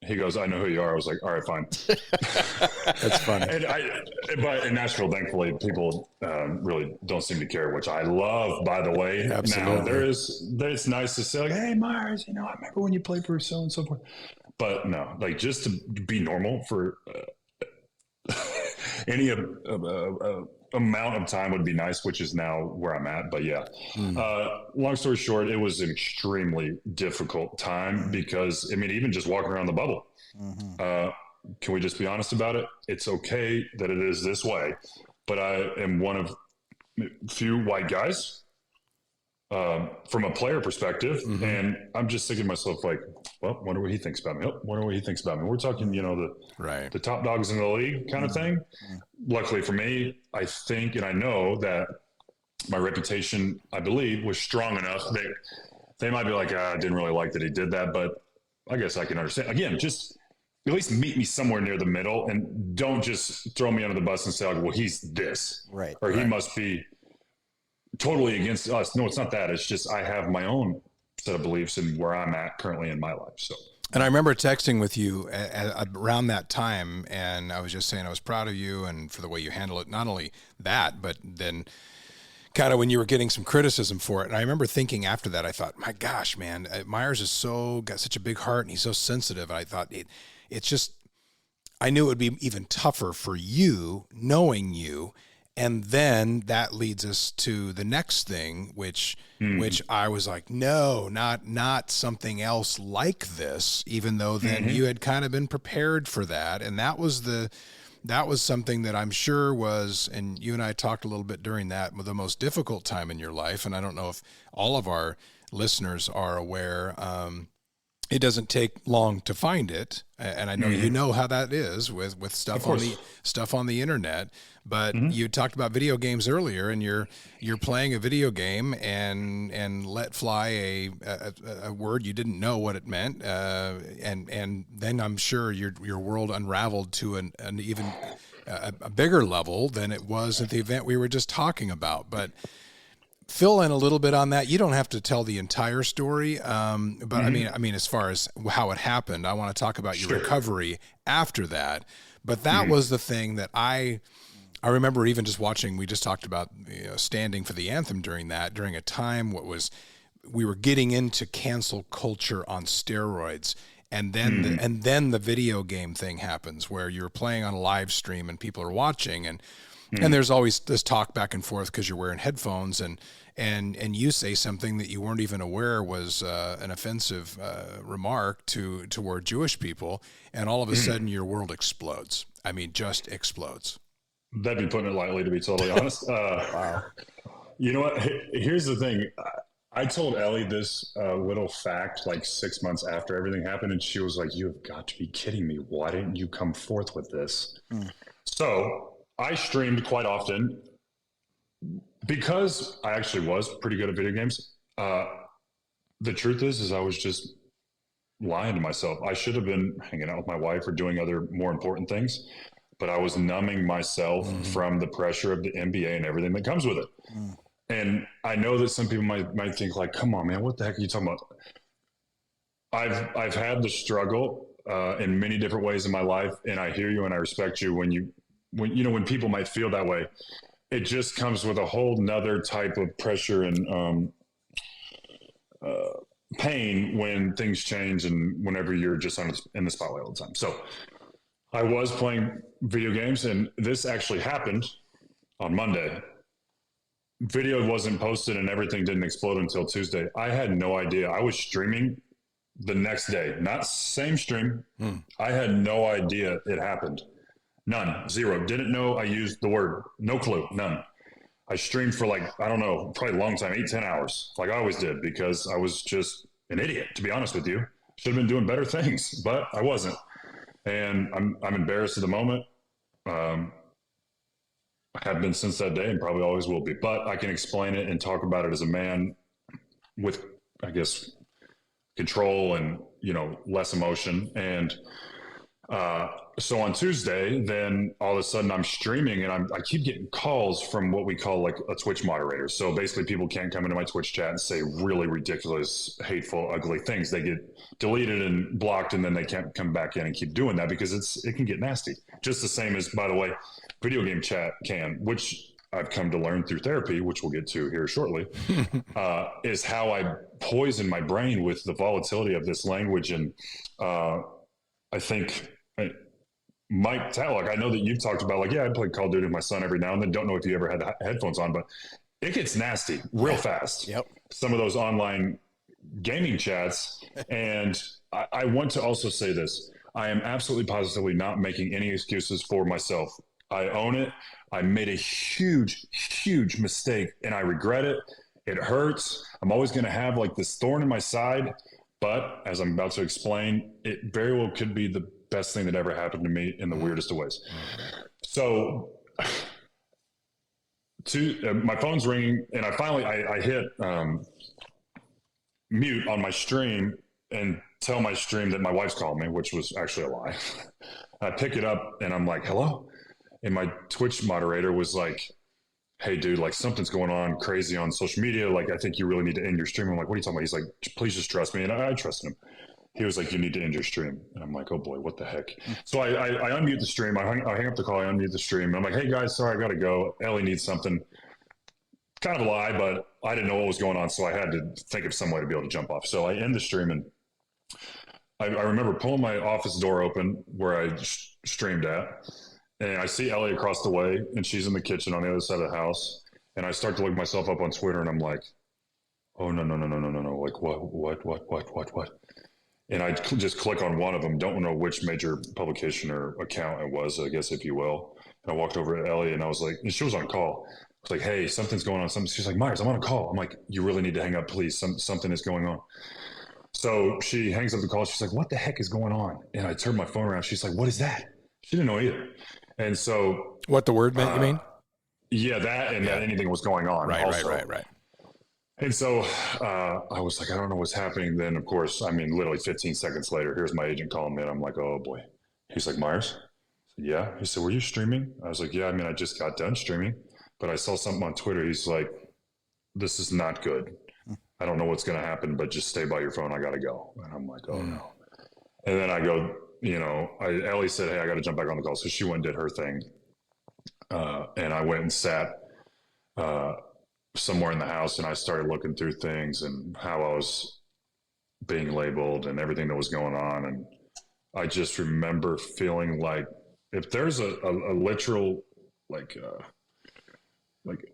He goes, I know who you are. I was like, all right, fine. That's funny. But in Nashville, thankfully, people really don't seem to care, which I love, by the way. Absolutely. Now, it's nice to say, like, hey, Meyers, I remember when you played for so and so forth. But no, like just to be normal for any amount of time would be nice, which is now where I'm at. But yeah, long story short, it was an extremely difficult time because, even just walking around the bubble, can we just be honest about it? It's okay that it is this way, but I am one of few white guys from a player perspective. And I'm just thinking to myself, like, well, wonder what he thinks about me. Wonder what he thinks about me. We're talking, the top dogs in the league kind of thing. Luckily for me, I think, and I know that my reputation, I believe, was strong enough that they might be like, I didn't really like that he did that, but I guess I can understand. Again, just at least meet me somewhere near the middle and don't just throw me under the bus and say, like, well, he's this. Right. Or he must be totally against us. No, it's not that. It's just I have my own set of beliefs and where I'm at currently in my life. So. And I remember texting with you around that time, and I was just saying I was proud of you and for the way you handle it. Not only that, but then kind of when you were getting some criticism for it. And I remember thinking after that, I thought, my gosh, man, Meyers is got such a big heart and he's so sensitive. And I thought it's just, I knew it would be even tougher for you knowing you. And then that leads us to the next thing, which I was like, no, not something else like this, even though then you had kind of been prepared for that. And that was something that I'm sure was, and you and I talked a little bit during that, the most difficult time in your life. And I don't know if all of our listeners are aware. It doesn't take long to find it, and I know you know how that is with stuff on the internet. But you talked about video games earlier, and you're playing a video game and let fly a word you didn't know what it meant, and then I'm sure your world unraveled to an even a bigger level than it was at the event we were just talking about. But fill in a little bit on that. You don't have to tell the entire story, but I mean, as far as how it happened, I want to talk about your recovery after that. But that was the thing that I remember even just watching. We just talked about standing for the anthem during a time we were getting into cancel culture on steroids. And then the video game thing happens where you're playing on a live stream and people are watching, and there's always this talk back and forth because you're wearing headphones, and you say something that you weren't even aware was an offensive remark toward Jewish people, and all of a sudden your world explodes. I mean, just explodes. That'd be putting it lightly, to be totally honest. Wow. You know what? Here's the thing. I told Ellie this little fact like 6 months after everything happened, and she was like, "You have got to be kidding me. Why didn't you come forth with this?" So I streamed quite often because I actually was pretty good at video games. The truth is I was just lying to myself. I should have been hanging out with my wife or doing other more important things, but I was numbing myself from the pressure of the NBA and everything that comes with it. And I know that some people might think like, come on, man, what the heck are you talking about? I've had the struggle in many different ways in my life, and I hear you and I respect you when people might feel that way. It just comes with a whole nother type of pressure and pain when things change and whenever you're just in the spotlight all the time. So I was playing video games, and this actually happened on Monday. Video wasn't posted and everything didn't explode until Tuesday. I had no idea. I was streaming the next day, not same stream. I had no idea it happened. None, zero. Didn't know I used the word. No clue, none. I streamed for like, I don't know, probably a long time, 8-10 hours, like I always did, because I was just an idiot, to be honest with you. Should have been doing better things, but I wasn't. And I'm embarrassed at the moment. I have been since that day and probably always will be. But I can explain it and talk about it as a man with, I guess, control and, less emotion. And so on Tuesday, then all of a sudden I'm streaming and I keep getting calls from what we call like a Twitch moderator. So basically people can't come into my Twitch chat and say really ridiculous, hateful, ugly things. They get deleted and blocked, and then they can't come back in and keep doing that because it can get nasty. Just the same as, by the way, video game chat can, which I've come to learn through therapy, which we'll get to here shortly, is how I poison my brain with the volatility of this language. And I think Mike Tallock, I know that you've talked about, like, yeah, I play Call of Duty with my son every now and then. Don't know if you ever had the headphones on, but it gets nasty real fast. Yep. Some of those online gaming chats. And I want to also say this. I am absolutely positively not making any excuses for myself. I own it. I made a huge, huge mistake and I regret it. It hurts. I'm always going to have like this thorn in my side. But as I'm about to explain, it very well could be the best thing that ever happened to me in the weirdest of ways. So my phone's ringing and I hit mute on my stream and tell my stream that my wife's calling me, which was actually a lie. I pick it up and I'm like, hello? And my Twitch moderator was like, hey, dude, like something's going on crazy on social media. Like, I think you really need to end your stream. I'm like, what are you talking about? He's like, please just trust me. And I trusted him. He was like, you need to end your stream. And I'm like, oh boy, what the heck? So I unmute the stream. I hang up the call. I unmute the stream. And I'm like, hey guys, sorry, I got to go. Ellie needs something. Kind of a lie, but I didn't know what was going on. So I had to think of some way to be able to jump off. So I end the stream and I remember pulling my office door open where I streamed at. And I see Ellie across the way and she's in the kitchen on the other side of the house. And I start to look myself up on Twitter and I'm like, oh, no. Like, what? And I just click on one of them. Don't know which major publication or account it was, I guess, if you will. And I walked over to Ellie and I was like, and she was on call. I was like, hey, something's going on. She's like, Meyers, I'm on a call. I'm like, you really need to hang up, please. Something is going on. So she hangs up the call. She's like, what the heck is going on? And I turned my phone around. She's like, what is that? She didn't know either. And so what the word meant, you mean? Yeah, that and that anything was going on. Right. And so I was like, I don't know what's happening. Then, of course, I mean, literally 15 seconds later, here's my agent calling me. And I'm like, oh, boy. He's like, Meyers? Yeah. He said, were you streaming? I was like, yeah, I mean, I just got done streaming. But I saw something on Twitter. He's like, this is not good. I don't know what's going to happen, but just stay by your phone. I got to go. And I'm like, oh, no. And then I go, Ellie said, hey, I got to jump back on the call. So she went and did her thing. And I went and sat somewhere in the house and I started looking through things and how I was being labeled and everything that was going on. And I just remember feeling like if there's a literal like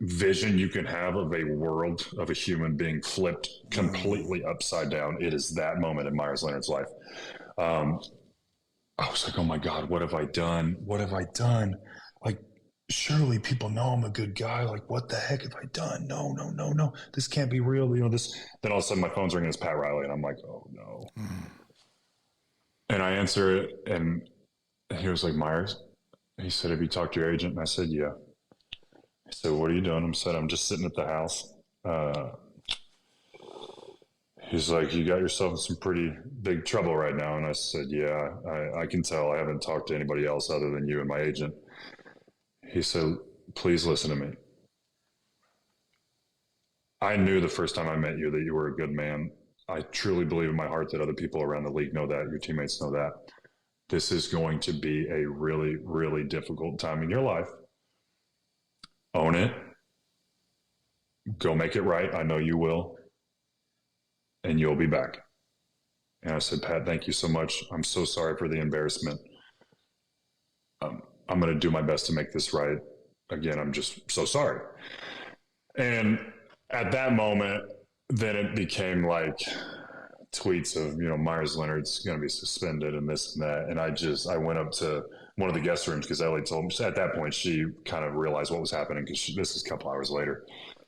vision you can have of a world of a human being flipped completely upside down, it is that moment in Meyers Leonard's life. I was like, oh my God, what have I done? Like, surely people know I'm a good guy. Like, what the heck have I done? No. This can't be real. This. Then all of a sudden my phone's ringing. It's Pat Riley. And I'm like, oh no. And I answer it. And he was like, Meyers. He said, have you talked to your agent? And I said, yeah. He said, what are you doing? I said, I'm just sitting at the house. He's like, you got yourself in some pretty big trouble right now. And I said, yeah, I can tell. I haven't talked to anybody else other than you and my agent. He said, please listen to me. I knew the first time I met you that you were a good man. I truly believe in my heart that other people around the league know that, your teammates know that. This is going to be a really, really difficult time in your life. Own it. Go make it right. I know you will. And you'll be back. And I said, Pat, thank you so much. I'm so sorry for the embarrassment. I'm going to do my best to make this right. Again, I'm just so sorry. And at that moment, then it became like tweets of, Meyers Leonard's going to be suspended and this and that. And I went up to one of the guest rooms because Ellie told me at that point, she kind of realized what was happening because this is a couple hours later.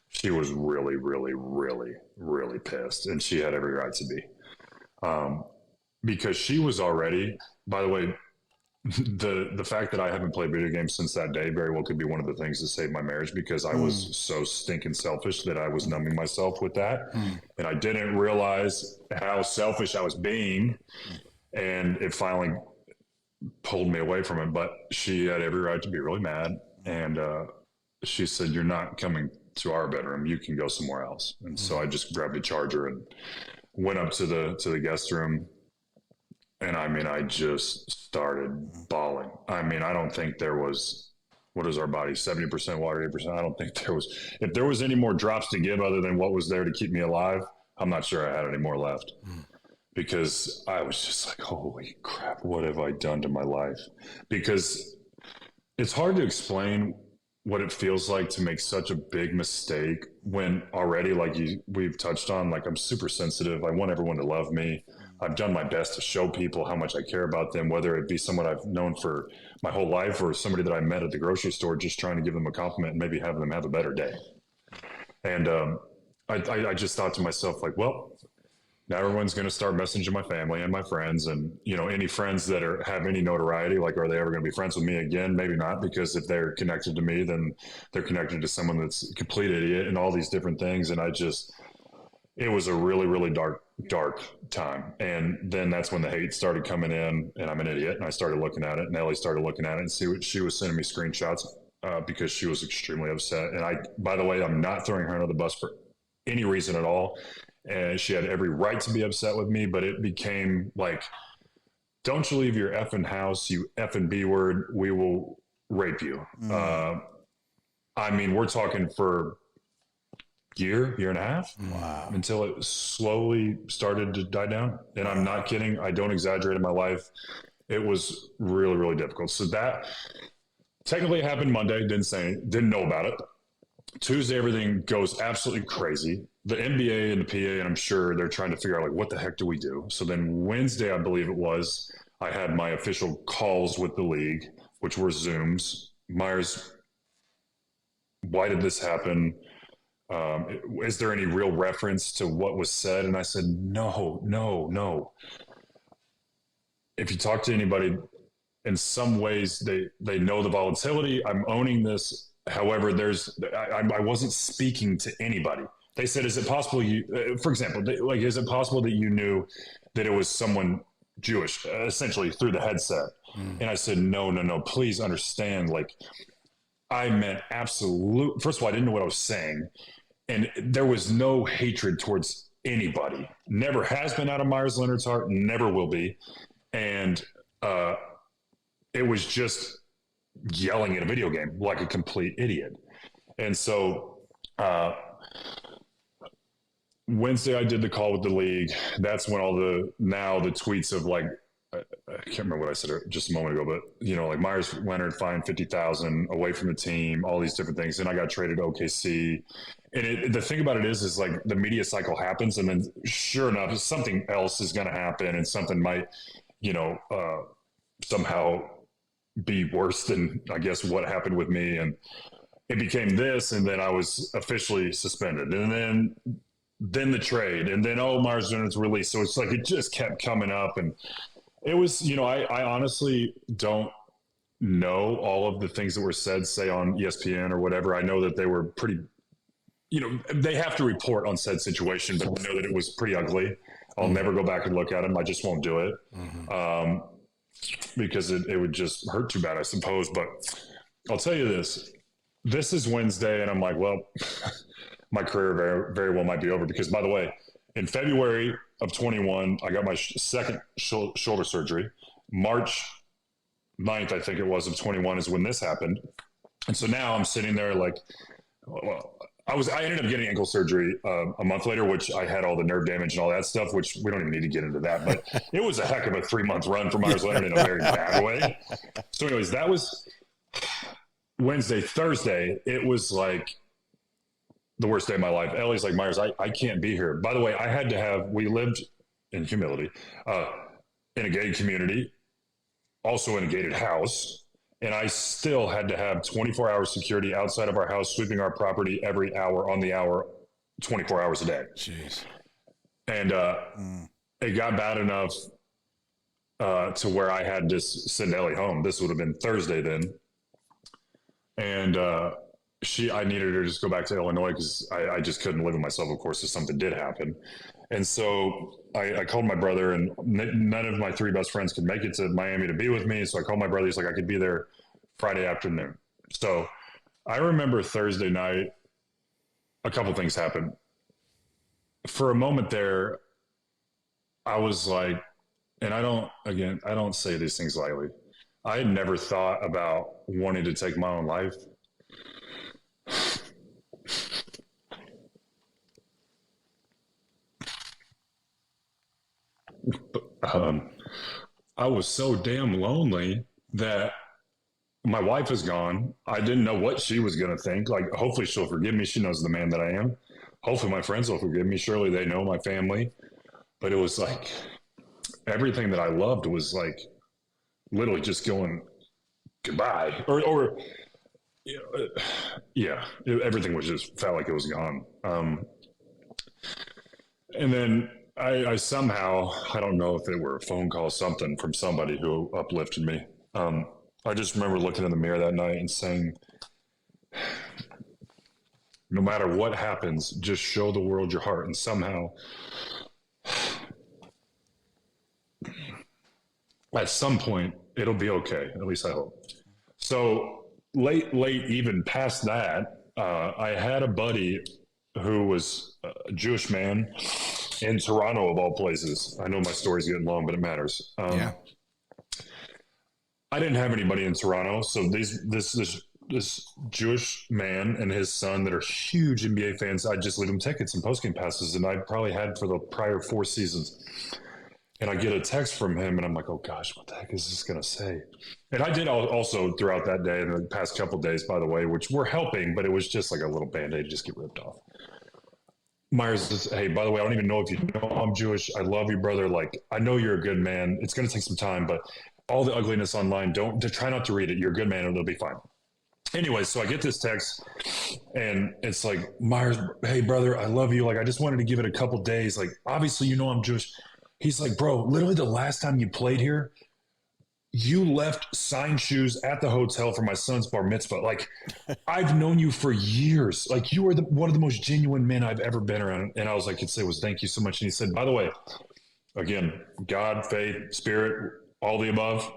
She was really, really, really, really pissed. And she had every right to be. Because she was already, by the way, the fact that I haven't played video games since that day very well could be one of the things that saved my marriage, because I was so stinking selfish that I was numbing myself with that. And I didn't realize how selfish I was being. And it finally pulled me away from it. But she had every right to be really mad. And she said, "You're not coming to our bedroom. You can go somewhere else." And so I just grabbed a charger and went up to the guest room. And I just started bawling. I don't think there was, what is our body, 70% water, 8%? I don't think if there was any more drops to give other than what was there to keep me alive, I'm not sure I had any more left. Because I was just like, holy crap, what have I done to my life? Because it's hard to explain what it feels like to make such a big mistake when already, like we've touched on, like I'm super sensitive. I want everyone to love me. I've done my best to show people how much I care about them, whether it be someone I've known for my whole life or somebody that I met at the grocery store, just trying to give them a compliment and maybe have them have a better day. And I just thought to myself, like, well, now everyone's going to start messaging my family and my friends, and any friends that have any notoriety, like, are they ever going to be friends with me again? Maybe not, because if they're connected to me, then they're connected to someone that's a complete idiot and all these different things. And it was a really, really dark time. And then that's when the hate started coming in, and I'm an idiot. And I started looking at it, and Ellie started looking at it and see what she was sending me screenshots because she was extremely upset. And by the way, I'm not throwing her under the bus for any reason at all. And she had every right to be upset with me, but it became like, don't you leave your effing house, you effing B word, we will rape you. We're talking for year and a half. Wow. Until it slowly started to die down. And I'm not kidding. I don't exaggerate in my life. It was really, really difficult. So that technically happened Monday. Didn't know about it. Tuesday, everything goes absolutely crazy. The NBA and the PA, and I'm sure they're trying to figure out, like, what the heck do we do? So then Wednesday, I believe it was, I had my official calls with the league, which were Zooms. Meyers, why did this happen? Is there any real reference to what was said? And I said, no. If you talk to anybody, in some ways, they know the volatility. I'm owning this. However, I wasn't speaking to anybody. They said, is it possible for example, is it possible that you knew that it was someone Jewish, essentially through the headset? And I said, no, please understand. Like, I meant absolute. First of all, I didn't know what I was saying. And there was no hatred towards anybody. Never has been out of Meyers Leonard's heart, never will be. And it was just yelling at a video game like a complete idiot. And so Wednesday, I did the call with the league. That's when all the tweets of, like, I can't remember what I said just a moment ago, but like Meyers Leonard fined $50,000 away from the team, all these different things. Then I got traded to OKC. And the thing about it is like the media cycle happens, and then sure enough, something else is going to happen, and something might, somehow be worse than, I guess, what happened with me. And it became this, and then I was officially suspended, and then the trade, and then Meyers Leonard's released. So it's like it just kept coming up, and it was, I honestly don't know all of the things that were said, say on ESPN or whatever. I know that they were pretty. They have to report on said situation, but I know that it was pretty ugly. I'll never go back and look at them. I just won't do it because it would just hurt too bad, I suppose. But I'll tell you this. This is Wednesday, and I'm like, well, my career very, very well might be over. Because, by the way, in February of 21, I got my second shoulder surgery. March 9th, I think it was, of 21 is when this happened. And so now I'm sitting there like, well, I ended up getting ankle surgery a month later, which I had all the nerve damage and all that stuff, which we don't even need to get into that. But it was a heck of a 3-month run for Meyers Leonard in a very bad way. So anyways, that was Wednesday. Thursday, it was like the worst day of my life. Ellie's like, Meyers, I can't be here. By the way, we lived in humility in a gated community, also in a gated house. And I still had to have 24-hour security outside of our house, sweeping our property every hour on the hour, 24 hours a day. Jeez. And it got bad enough to where I had to send Ellie home. This would have been Thursday then. And I needed her to just go back to Illinois because I just couldn't live with myself, of course, if something did happen. And so I called my brother, and none of my 3 best friends could make it to Miami to be with me. So I called my brother. He's like, I could be there Friday afternoon. So I remember Thursday night, a couple things happened. For a moment there, I was like, and I don't say these things lightly. I had never thought about wanting to take my own life. I was so damn lonely that my wife is gone. I didn't know what she was going to think. Like, hopefully she'll forgive me. She knows the man that I am. Hopefully my friends will forgive me. Surely they know my family. But it was like everything that I loved was like literally just going goodbye. Or everything was just felt like it was gone. And then I somehow, I don't know if it were a phone call, something from somebody who uplifted me. I just remember looking in the mirror that night and saying, no matter what happens, just show the world your heart. And somehow, at some point, it'll be okay. At least I hope. So late, even past that, I had a buddy who was a Jewish man in Toronto, of all places. I know my story's getting long, but it matters. Yeah. I didn't have anybody in Toronto, so this Jewish man and his son that are huge NBA fans, I just leave them tickets and postgame passes, and I probably had for the prior 4 seasons. And I get a text from him, and I'm like, oh gosh, what the heck is this going to say? And I did also throughout that day and the past couple of days, by the way, which were helping, but it was just like a little Band-Aid just get ripped off. Myers says, hey, by the way, I don't even know if you know I'm Jewish. I love you, brother. Like, I know you're a good man. It's going to take some time, but all the ugliness online, try not to read it. You're a good man, and it'll be fine. Anyway, so I get this text, and it's like, Myers, hey, brother, I love you. Like, I just wanted to give it a couple days. Like, obviously, you know I'm Jewish. He's like, bro, literally the last time you played here, you left signed shoes at the hotel for my son's bar mitzvah. Like, I've known you for years. Like, you are one of the most genuine men I've ever been around. And I was like, could say was thank you so much. And he said, by the way, again, God, faith, spirit, all the above.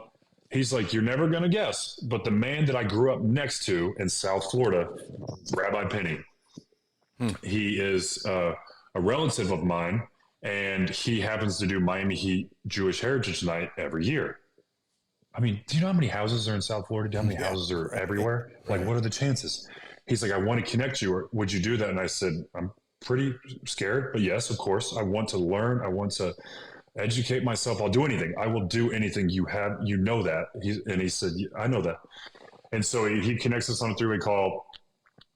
He's like, you're never going to guess, but the man that I grew up next to in South Florida, Rabbi Penny, he is a relative of mine, and he happens to do Miami Heat Jewish Heritage Night every year. I mean, do you know how many houses are in South Florida? Do you know how many houses are everywhere? Like, what are the chances? He's like, I want to connect you. Or would you do that? And I said, I'm pretty scared, but yes, of course. I want to learn. I want to educate myself. I'll do anything. I will do anything. You know that. He said, I know that. And so he connects us on a 3-way call.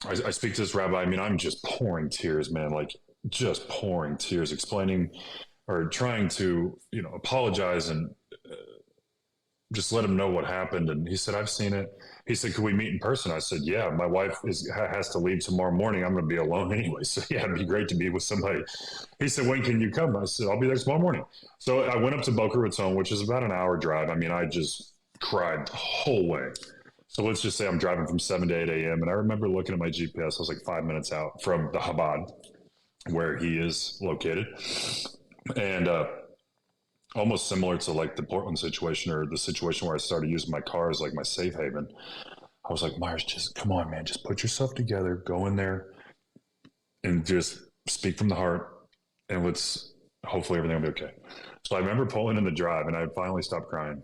I speak to this rabbi. I mean, I'm just pouring tears, man, like just pouring tears, explaining or trying to, apologize and just let him know what happened. And he said, I've seen it. He said, could we meet in person? I said, yeah, my wife has to leave tomorrow morning. I'm going to be alone anyway. So yeah, it'd be great to be with somebody. He said, when can you come? I said, I'll be there tomorrow morning. So I went up to Boca Raton, which is about an hour drive. I mean, I just cried the whole way. So let's just say I'm driving from 7 to 8 a.m. And I remember looking at my GPS. I was like 5 minutes out from the Chabad where he is located. And, almost similar to like the Portland situation or the situation where I started using my car as like my safe haven. I was like, Myers, just come on, man, just put yourself together, go in there, and just speak from the heart, and hopefully everything will be okay. So I remember pulling in the drive, and I finally stopped crying.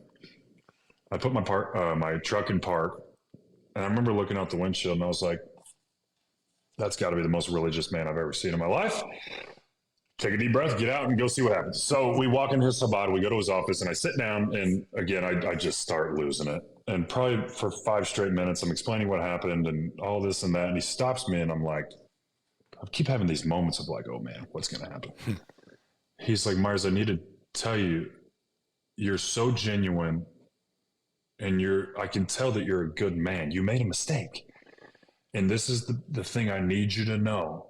I put my truck in park, and I remember looking out the windshield, and I was like, that's got to be the most religious man I've ever seen in my life. Take a deep breath, get out, and go see what happens. So we walk into his Sabbat, we go to his office, and I sit down, and again, I just start losing it. And probably for 5 straight minutes, I'm explaining what happened and all this and that, and he stops me, and I'm like, I keep having these moments of like, oh man, what's going to happen? He's like, Meyers, I need to tell you, you're so genuine, and I can tell that you're a good man. You made a mistake. And this is the thing I need you to know.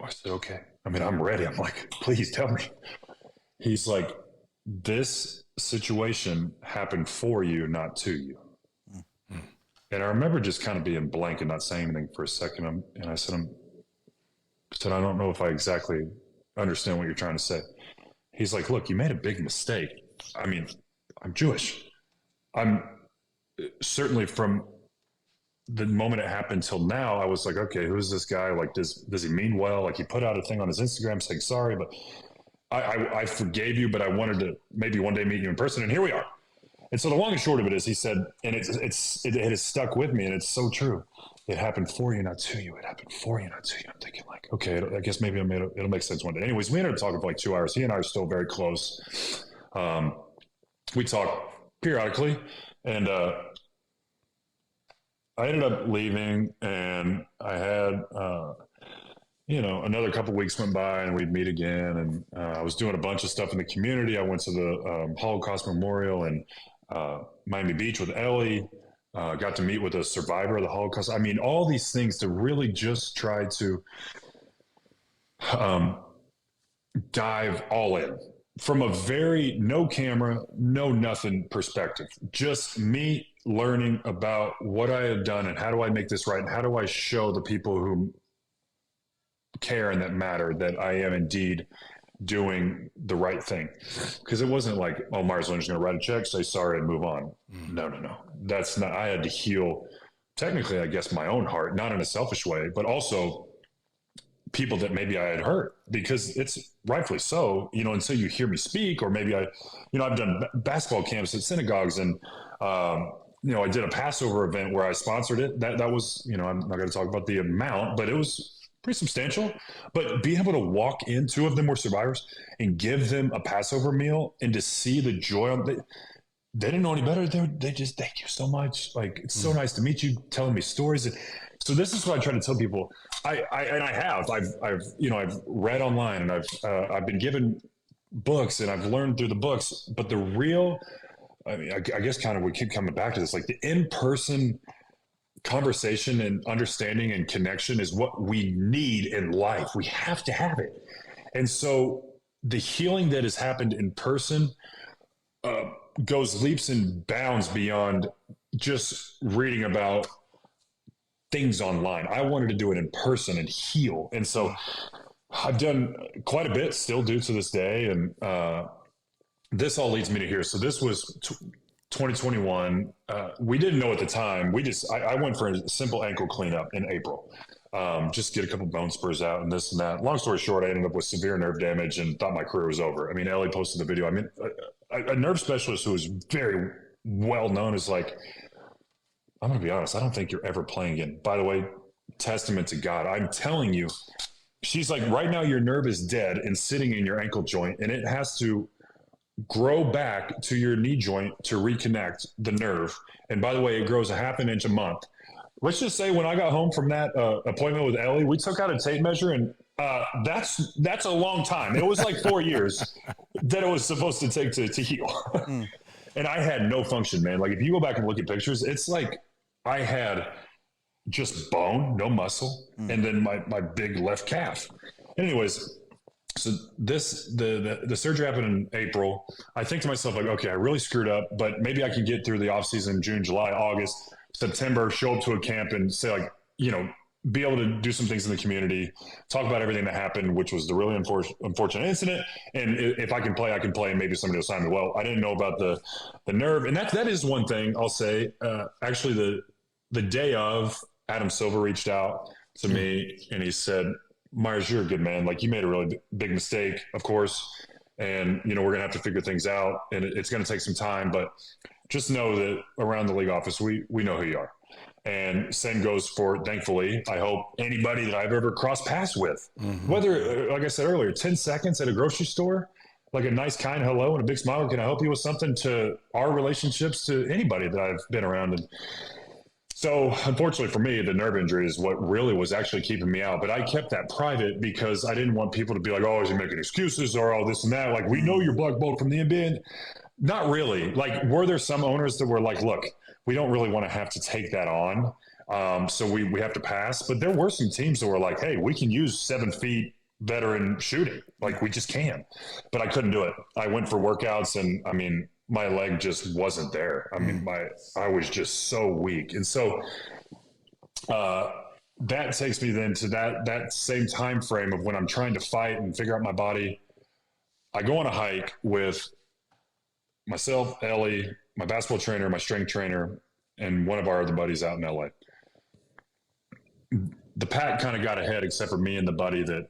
I said, okay. I mean, I'm ready. I'm like, please tell me. He's like, this situation happened for you, not to you. Mm-hmm. And I remember just kind of being blank and not saying anything for a second. And I said, I don't know if I exactly understand what you're trying to say. He's like, look, you made a big mistake. I mean, I'm Jewish. I'm certainly from the moment it happened till now, I was like, okay, who's this guy? Like, does he mean well? Like, he put out a thing on his Instagram saying sorry, but I forgave you, but I wanted to maybe one day meet you in person, and here we are. And so the long and short of it is, he said, and it has stuck with me, and it's so true. It happened for you, not to you. It happened for you, not to you. I'm thinking like, okay, I guess maybe it'll make sense one day. Anyways, we ended up talking for like 2 hours. He and I are still very close. We talk periodically, and I ended up leaving, and I had, another couple of weeks went by, and we'd meet again. And I was doing a bunch of stuff in the community. I went to the Holocaust Memorial in Miami Beach with Ellie. Got to meet with a survivor of the Holocaust. I mean, all these things to really just try to dive all in from a very no camera, no nothing perspective. Just me learning about what I had done and how do I make this right, and how do I show the people who care and that matter that I am indeed doing the right thing. Because it wasn't like, oh, Meyers Leonard's going to write a check, say sorry, and move on. No. That's not. I had to heal, technically, I guess, my own heart, not in a selfish way, but also people that maybe I had hurt, because it's rightfully so, until you hear me speak, or maybe I've done basketball camps at synagogues, and I did a Passover event where I sponsored it. That was, I'm not going to talk about the amount, but it was pretty substantial. But being able to walk in, 2 of them were survivors, and give them a Passover meal, and to see the joy on they didn't know any better. They just, thank you so much. Like, it's so nice to meet you, telling me stories. And so this is what I try to tell people. I've read online, and I've been given books, and I've learned through the books, but the real, I mean, I guess kind of we keep coming back to this, like the in-person conversation and understanding and connection is what we need in life. We have to have it. And so the healing that has happened in person goes leaps and bounds beyond just reading about things online. I wanted to do it in person and heal. And so I've done quite a bit, still do to this day. And this all leads me to here. So this was 2021. We didn't know at the time. I went for a simple ankle cleanup in April. Just get a couple bone spurs out and this and that. Long story short, I ended up with severe nerve damage and thought my career was over. I mean, Ellie posted the video. I mean, a nerve specialist who is very well known is like, I'm going to be honest, I don't think you're ever playing again. By the way, testament to God. I'm telling you, she's like, right now your nerve is dead and sitting in your ankle joint, and it has to grow back to your knee joint to reconnect the nerve. And by the way, it grows a half an inch a month. Let's just say when I got home from that appointment with Ellie, we took out a tape measure, and that's a long time. It was like 4 years that it was supposed to take to heal. And I had no function, man. Like, if you go back and look at pictures, it's like I had just bone, no muscle, and then my big left calf. Anyways, so the surgery happened in April. I think to myself, like, okay, I really screwed up, but maybe I can get through the off season, June, July, August, September, show up to a camp and say, like, be able to do some things in the community, talk about everything that happened, which was the really unfortunate incident. And if I can play, I can play, and maybe somebody will sign me. Well, I didn't know about the nerve. And that is one thing I'll say. Actually, the day of, Adam Silver reached out to me, and he said, Myers, you're a good man. Like, you made a really big mistake, of course. And, we're going to have to figure things out, and it's going to take some time, but just know that around the league office, we know who you are. And same goes for, thankfully, I hope anybody that I've ever crossed paths with, whether, like I said earlier, 10 seconds at a grocery store, like a nice, kind hello and a big smile, can I help you with something, to our relationships to anybody that I've been around. And so, unfortunately for me, the nerve injury is what really was actually keeping me out. But I kept that private because I didn't want people to be like, oh, is he making excuses or all this and that? Like, we know you're blackballed from the NBA. Not really. Like, were there some owners that were like, look, we don't really want to have to take that on, so we have to pass. But there were some teams that were like, hey, we can use 7 feet veteran shooting. Like, we just can. But I couldn't do it. I went for workouts, and I mean, my leg just wasn't there. I mean, I was just so weak. And so that takes me then to that same time frame of when I'm trying to fight and figure out my body. I go on a hike with myself, Ellie, my basketball trainer, my strength trainer, and one of our other buddies out in LA. The pack kind of got ahead, except for me and the buddy that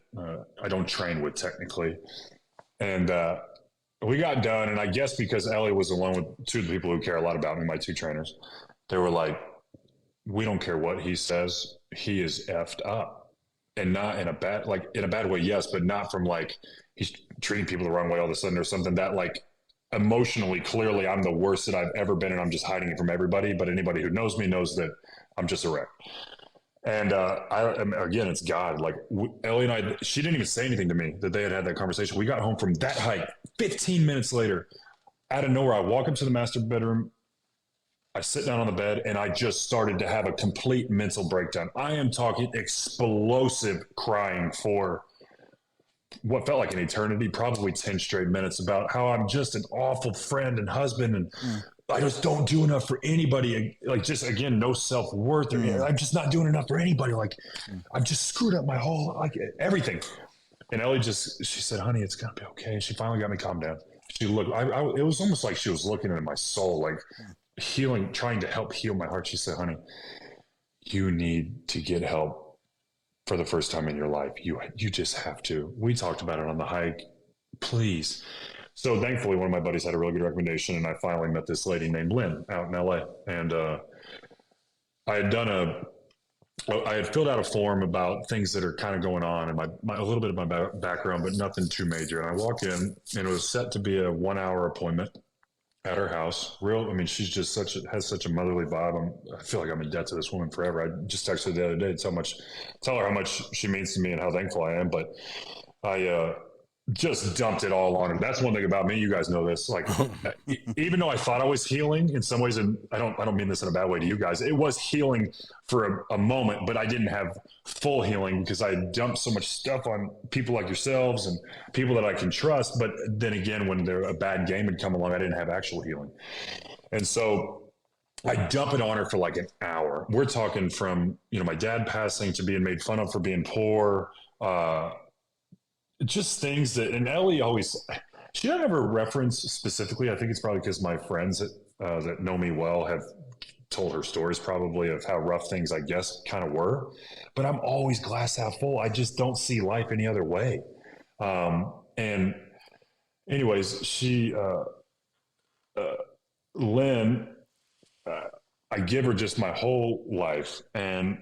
I don't train with technically. And we got done, and I guess because Ellie was alone with two of the people who care a lot about me, my two trainers, they were like, we don't care what he says. He is effed up. And not in a bad, like in a bad way, yes, but not from like he's treating people the wrong way all of a sudden or something. That like emotionally, clearly I'm the worst that I've ever been, and I'm just hiding it from everybody. But anybody who knows me knows that I'm just a wreck. And again, it's God. Like Ellie and I, she didn't even say anything to me that they had that conversation. We got home from that hike 15 minutes later. Out of nowhere, I walk up to the master bedroom. I sit down on the bed, and I just started to have a complete mental breakdown. I am talking explosive crying for what felt like an eternity, probably 10 straight minutes, about how I'm just an awful friend and husband, and I just don't do enough for anybody. Like, just again, no self-worth. I'm just not doing enough for anybody. Like, I've just screwed up my whole, like, everything. And Ellie she said, honey, it's gonna be okay. She finally got me calmed down. She looked, it was almost like she was looking into my soul, like healing, trying to help heal my heart. She said, honey, you need to get help for the first time in your life. You just have to. We talked about it on the hike. Please. So thankfully, one of my buddies had a really good recommendation, and I finally met this lady named Lynn out in LA. And I had filled out a form about things that are kind of going on and a little bit of my background, but nothing too major. And I walk in, and it was set to be a 1-hour appointment at her house. She's just has such a motherly vibe. I feel like I'm in debt to this woman forever. I just texted her the other day to tell her how much she means to me and how thankful I am. But I just dumped it all on her. That's one thing about me. You guys know this. Like, even though I thought I was healing in some ways, and I don't mean this in a bad way to you guys, it was healing for a moment, but I didn't have full healing because I dumped so much stuff on people like yourselves and people that I can trust. But then again, when a bad game had come along, I didn't have actual healing. And so I dump it on her for like an hour. We're talking from, my dad passing to being made fun of for being poor, just things that, and Ellie she doesn't ever reference specifically. I think it's probably because my friends that know me well have told her stories probably of how rough things, I guess, kind of were. But I'm always glass half full. I just don't see life any other way. And anyways, Lynn, I give her just my whole life and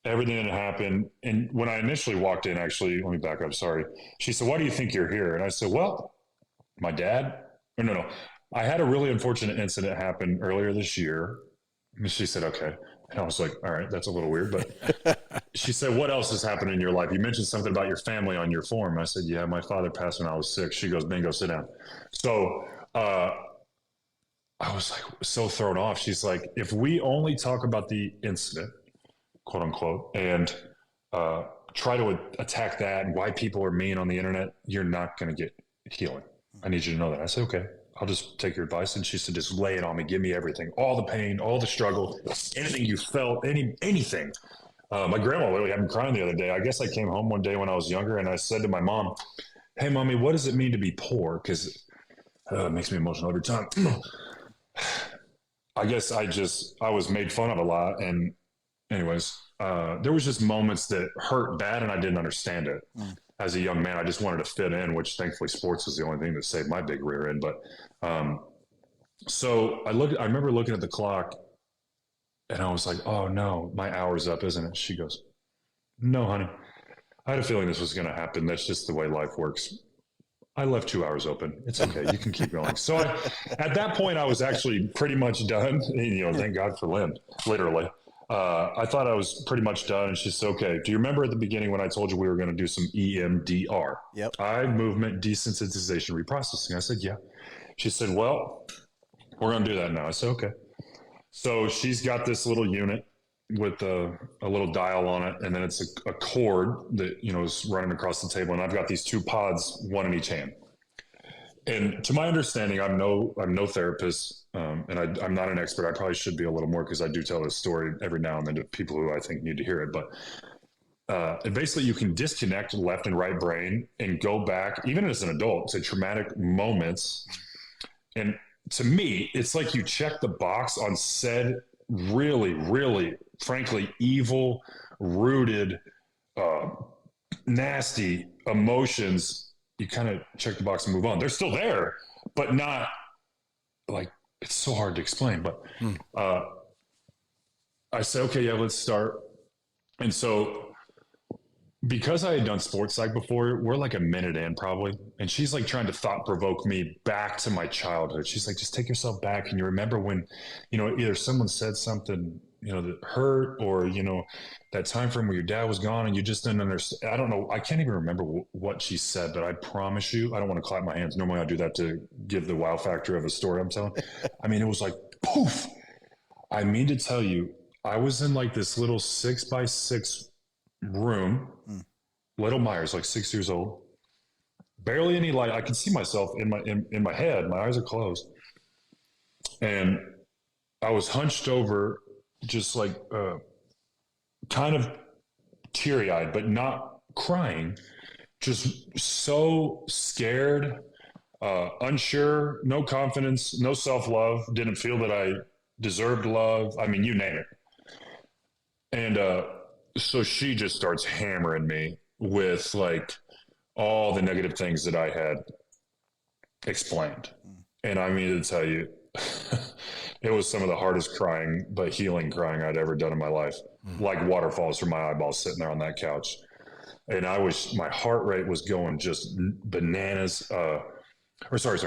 everything that happened. And when I initially walked in, actually, let me back up. Sorry. She said, why do you think you're here? And I said, well, my dad, no. I had a really unfortunate incident happen earlier this year. And she said, okay. And I was like, all right, that's a little weird. But she said, what else has happened in your life? You mentioned something about your family on your form. I said, yeah, my father passed when I was 6. She goes, bingo, sit down. So, I was like so thrown off. She's like, if we only talk about the incident, quote unquote, and try to attack that and why people are mean on the internet, you're not going to get healing. I need you to know that. I said, okay, I'll just take your advice. And she said, just lay it on me. Give me everything, all the pain, all the struggle, anything you felt, anything. My grandma literally had me crying the other day. I guess I came home one day when I was younger and I said to my mom, hey, mommy, what does it mean to be poor? Because it makes me emotional every time. I guess I was made fun of a lot. And anyways, there was just moments that hurt bad, and I didn't understand it. As a young man, I just wanted to fit in, which thankfully sports was the only thing that saved my big rear end. But so I remember looking at the clock, and I was like, "Oh no, my hour's up, isn't it?" She goes, "No, honey. I had a feeling this was going to happen. That's just the way life works. I left 2 hours open. It's okay. You can keep going." So at that point, I was actually pretty much done. Thank God for Lynn, literally. I thought I was pretty much done. And she said, "Okay, do you remember at the beginning when I told you we were going to do some EMDR? Yep. Eye movement desensitization reprocessing." I said, "Yeah." She said, "Well, we're going to do that now." I said, "Okay." So she's got this little unit with a little dial on it, and then it's a cord that is running across the table, and I've got these two pods, one in each hand. And to my understanding, I'm no therapist, and I'm not an expert. I probably should be a little more, because I do tell this story every now and then to people who I think need to hear it. But and basically, you can disconnect left and right brain and go back, even as an adult, to traumatic moments. And to me, it's like you check the box on said really, really, frankly, evil, rooted, nasty emotions. You kind of check the box and move on. They're still there, but not like, it's so hard to explain. But I said, "Okay, yeah, let's start." And so, because I had done sports psych before, we're like a minute in probably. And she's like trying to thought provoke me back to my childhood. She's like, "Just take yourself back. And you remember when, either someone said something, that hurt, or, that time frame where your dad was gone and you just didn't understand." I don't know. I can't even remember what she said, but I promise you, I don't want to clap my hands. Normally I do that to give the wow factor of a story I'm telling. I mean, it was like, poof. I mean to tell you, I was in like this little 6x6 room, little Meyers, like 6 years old, barely any light. I can see myself in my head. My eyes are closed, and I was hunched over, just like kind of teary-eyed, but not crying, just so scared, unsure, no confidence, no self-love, didn't feel that I deserved love. I mean, you name it. And so she just starts hammering me with like all the negative things that I had explained. And I mean to tell you, it was some of the hardest crying, but healing crying I'd ever done in my life. Like waterfalls from my eyeballs sitting there on that couch. And my heart rate was going just bananas. Sorry.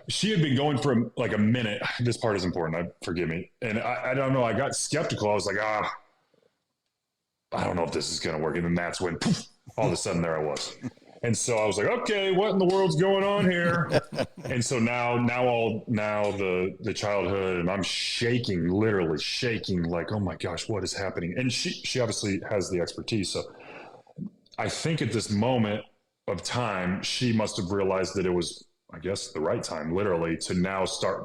She had been going for like a minute. This part is important. Forgive me. And I don't know. I got skeptical. I was like, I don't know if this is going to work. And then that's when poof, all of a sudden there I was. And so I was like, okay, what in the world's going on here? And so now the childhood, and I'm shaking, literally shaking, like, oh my gosh, what is happening? And she obviously has the expertise. So I think at this moment of time, she must have realized that it was, I guess, the right time, literally, to now start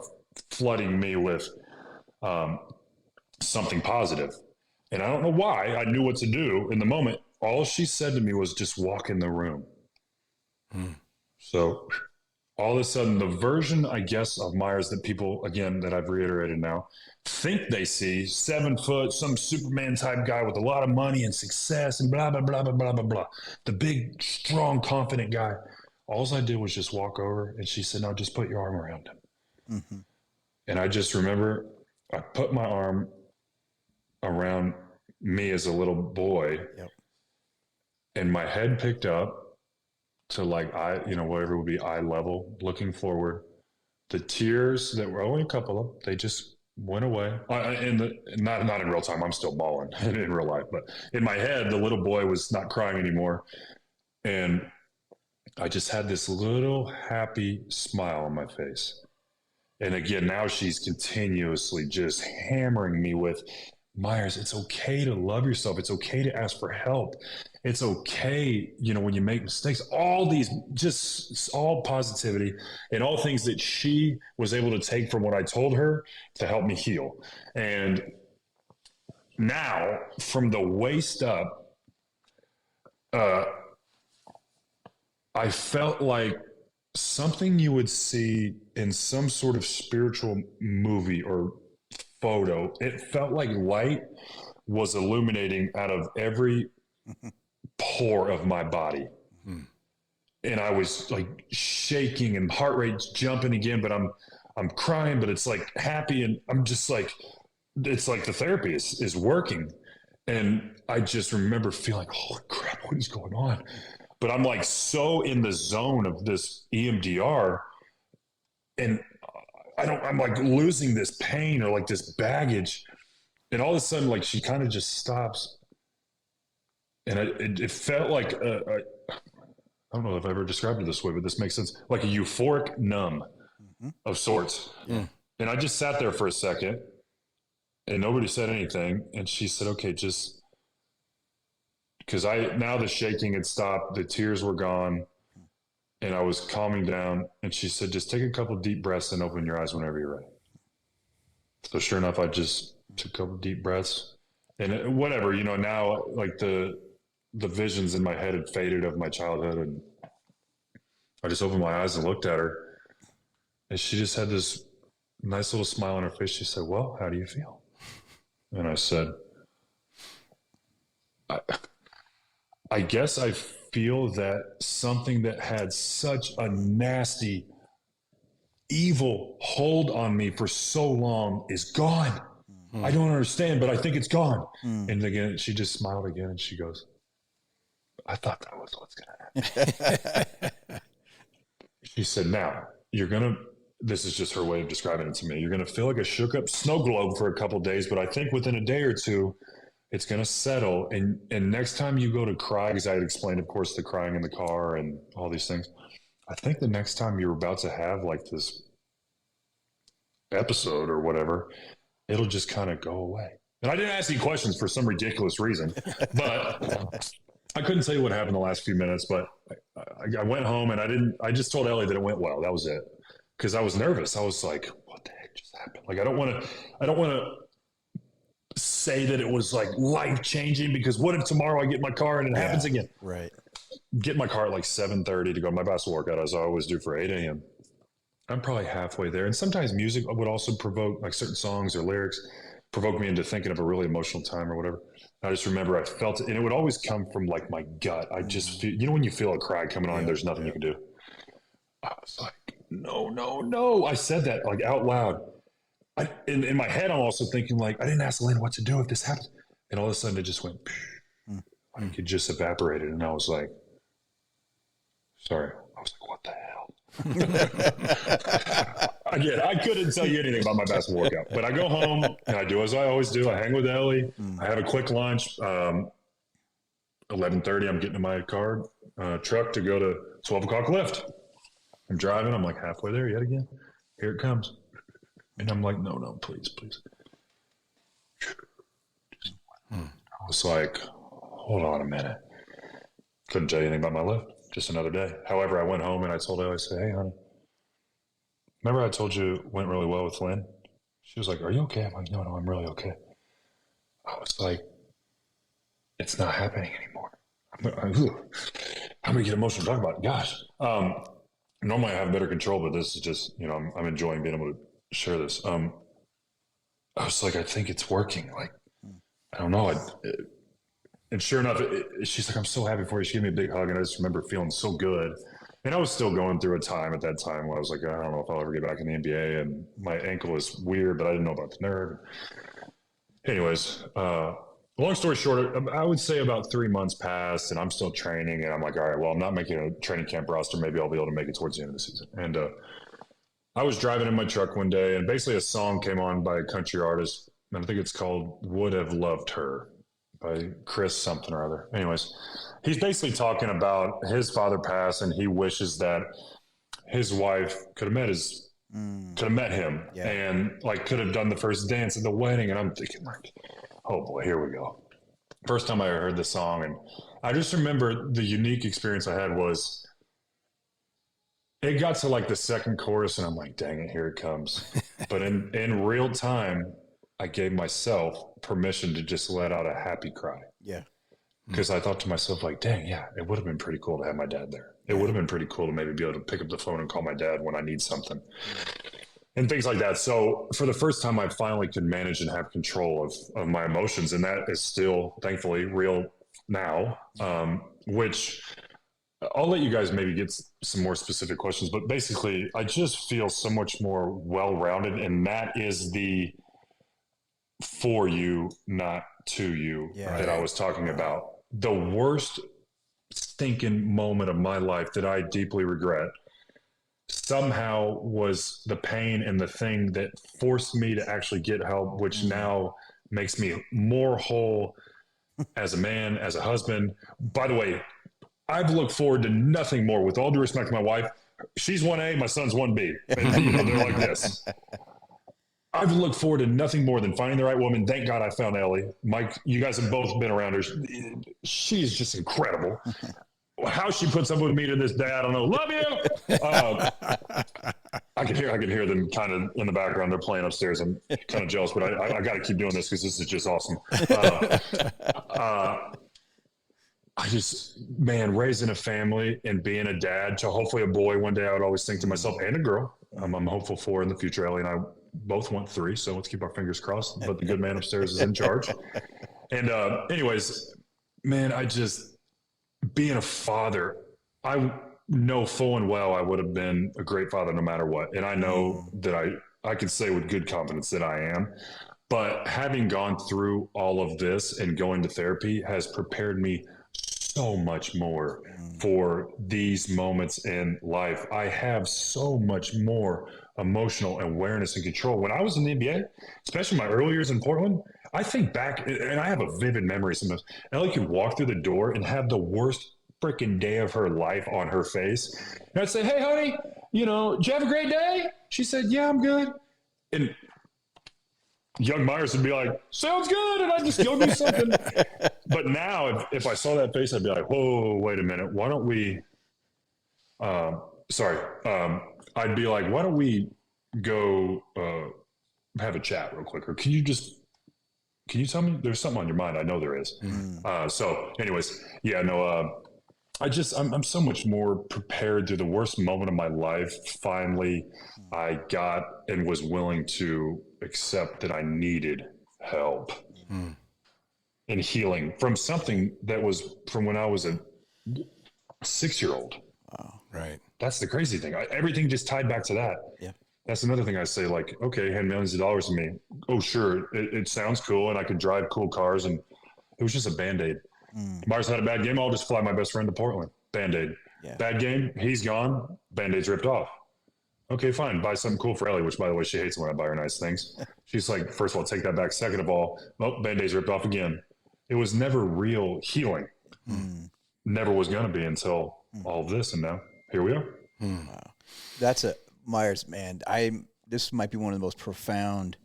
flooding me with something positive. And I don't know why. I knew what to do in the moment. All she said to me was, "Just walk in the room." So all of a sudden, the version, I guess, of Meyers that people, again, that I've reiterated now, think they see, 7 foot, some Superman type guy with a lot of money and success and blah, blah, blah, blah, blah, blah, blah. The big, strong, confident guy. All I did was just walk over, and she said, "No, just put your arm around him." Mm-hmm. And I just remember I put my arm around me as a little boy, yep. And my head picked up to like whatever would be eye level, looking forward. The tears that were only a couple of them, they just went away. Not in real time. I'm still bawling in real life, but in my head, the little boy was not crying anymore, and I just had this little happy smile on my face. And again, now she's continuously just hammering me with, "Meyers, it's okay to love yourself. It's okay to ask for help. It's okay, when you make mistakes." All these, just all positivity and all things that she was able to take from what I told her to help me heal. And now, from the waist up, I felt like something you would see in some sort of spiritual movie or photo. It felt like light was illuminating out of every pore of my body. And I was like shaking and heart rate's jumping again, but I'm crying, but it's like happy. And I'm just like, it's like the therapy is working. And I just remember feeling, holy crap, what is going on? But I'm like so in the zone of this EMDR, and I'm like losing this pain or like this baggage. And all of a sudden, like she kind of just stops. And it felt like, I don't know if I've ever described it this way, but this makes sense. Like a euphoric numb of sorts. Yeah. And I just sat there for a second and nobody said anything. And she said, okay, just, because now the shaking had stopped, the tears were gone, and I was calming down. And she said, just take a couple of deep breaths and open your eyes whenever you're ready. So sure enough, I just took a couple of deep breaths, and whatever, now like the visions in my head had faded of my childhood, and I just opened my eyes and looked at her, and she just had this nice little smile on her face. She said, well, how do you feel? And I said, I guess I feel that something that had such a nasty, evil hold on me for so long is gone. I don't understand, but I think it's gone. And again, she just smiled again, and she goes, I thought that was what's going to happen. She said, now this is just her way of describing it to me. You're going to feel like a shook up snow globe for a couple of days, but I think within a day or two, it's going to settle. And next time you go to cry, because I had explained, of course, the crying in the car and all these things. I think the next time you're about to have like this episode or whatever, it'll just kind of go away. And I didn't ask any questions for some ridiculous reason, but I couldn't tell you what happened the last few minutes, but I went home and I just told Ellie that it went well. That was it. Cause I was nervous. I was like, what the heck just happened? Like, I don't want to say that it was like life changing, because what if tomorrow I get in my car and it happens again? Right. Get in my car at like 7:30 to go to my basketball workout, as I always do, for 8 a.m. I'm probably halfway there. And sometimes music would also provoke, like certain songs or lyrics provoke me into thinking of a really emotional time or whatever. I just remember I felt it, and it would always come from like my gut. I just feel, when you feel a cry coming on, there's nothing you can do. I was like, no. I said that like out loud. In my head, I'm also thinking like, I didn't ask Elena what to do if this happens. And all of a sudden it just went, like it just evaporated. And I was like, sorry. I was like, what the hell? Again, I couldn't tell you anything about my basketball workout, but I go home and I do as I always do. I hang with Ellie. I have a quick lunch. 11:30, I'm getting in my car, truck to go to 12 o'clock lift. I'm driving. I'm like halfway there yet again. Here it comes. And I'm like, no, please. I was like, hold on a minute. Couldn't tell you anything about my lift. Just another day. However, I went home and I told her, I said, hey, honey, remember I told you it went really well with Lynn? She was like, are you okay? I'm like, no, I'm really okay. I was like, it's not happening anymore. I'm going to get emotional talking about it. Gosh. Normally I have better control, but this is just, I'm enjoying being able to share this. I was like, I think it's working. Like, I don't know. And sure enough, she's like, I'm so happy for you. She gave me a big hug, and I just remember feeling so good. And I was still going through a time at that time where I was like, I don't know if I'll ever get back in the NBA, and my ankle is weird, but I didn't know about the nerve. Anyways, long story short, I would say about 3 months passed, and I'm still training, and I'm like, all right, well, I'm not making a training camp roster. Maybe I'll be able to make it towards the end of the season. And I was driving in my truck one day, and basically a song came on by a country artist, and I think it's called Would Have Loved Her by Chris something or other. Anyways, he's basically talking about his father passed, and he wishes that his wife could have met him and like could have done the first dance at the wedding. And I'm thinking like, oh boy, here we go. First time I heard the song, and I just remember the unique experience I had was it got to like the second chorus, and I'm like, dang it, here it comes. But in real time, I gave myself permission to just let out a happy cry. Yeah. Because I thought to myself, like, dang, yeah, it would have been pretty cool to have my dad there. It would have been pretty cool to maybe be able to pick up the phone and call my dad when I need something. and things like that. So for the first time, I finally could manage and have control of my emotions. And that is still thankfully real now, which I'll let you guys maybe get some more specific questions, but basically I just feel so much more well-rounded, and that is the for you, not to you that I was talking about. The worst stinking moment of my life that I deeply regret somehow was the pain and the thing that forced me to actually get help, which now makes me more whole as a man, as a husband. By the way, I've looked forward to nothing more, with all due respect to my wife. She's 1A, my son's 1B. And, you know, they're like this. I've looked forward to nothing more than finding the right woman. Thank God I found Ellie. Mike, you guys have both been around her. She's just incredible. How she puts up with me to this day, I don't know. Love you. I can hear them kind of in the background. They're playing upstairs. I'm kind of jealous, but I got to keep doing this because this is just awesome. I just, man, raising a family and being a dad to hopefully a boy one day, I would always think to myself, and a girl. I'm hopeful for in the future. Ellie and I both want 3, so let's keep our fingers crossed. But the good man upstairs is in charge. And anyways, man, I just, being a father, I know full and well I would have been a great father no matter what. And I know that I can say with good confidence that I am. But having gone through all of this and going to therapy has prepared me so much more for these moments in life. I have so much more emotional awareness and control. When I was in the NBA, especially my early years in Portland, I think back, and I have a vivid memory sometimes. Ellie could walk through the door and have the worst freaking day of her life on her face. And I'd say, hey, honey, you know, did you have a great day? She said, yeah, I'm good. And young Meyers would be like, sounds good. And I'd just go do something. But now if I saw that face, I'd be like, whoa, wait a minute. Why don't we, I'd be like, why don't we go have a chat real quick? Or can you tell me there's something on your mind? I know there is. So anyways, yeah, no, I'm so much more prepared through the worst moment of my life. Finally, I got and was willing to accept that I needed help and healing from something that was from when I was a 6-year-old. Wow. Right. That's the crazy thing. Everything just tied back to that. Yeah. That's another thing I say, like, okay, hand millions of dollars to me. Oh, sure. It sounds cool. And I could drive cool cars. And it was just a Band-Aid. Mars had a bad game. I'll just fly my best friend to Portland. Band-Aid. Yeah. Bad game. He's gone. Band-Aid's ripped off. Okay, fine. Buy something cool for Ellie, which, by the way, she hates when I buy her nice things. She's like, first of all, take that back. Second of all, Band-Aid's ripped off again. It was never real healing. Never was going to be until all of this. And now here we are. Wow. That's a Meyers, man. This might be one of the most profound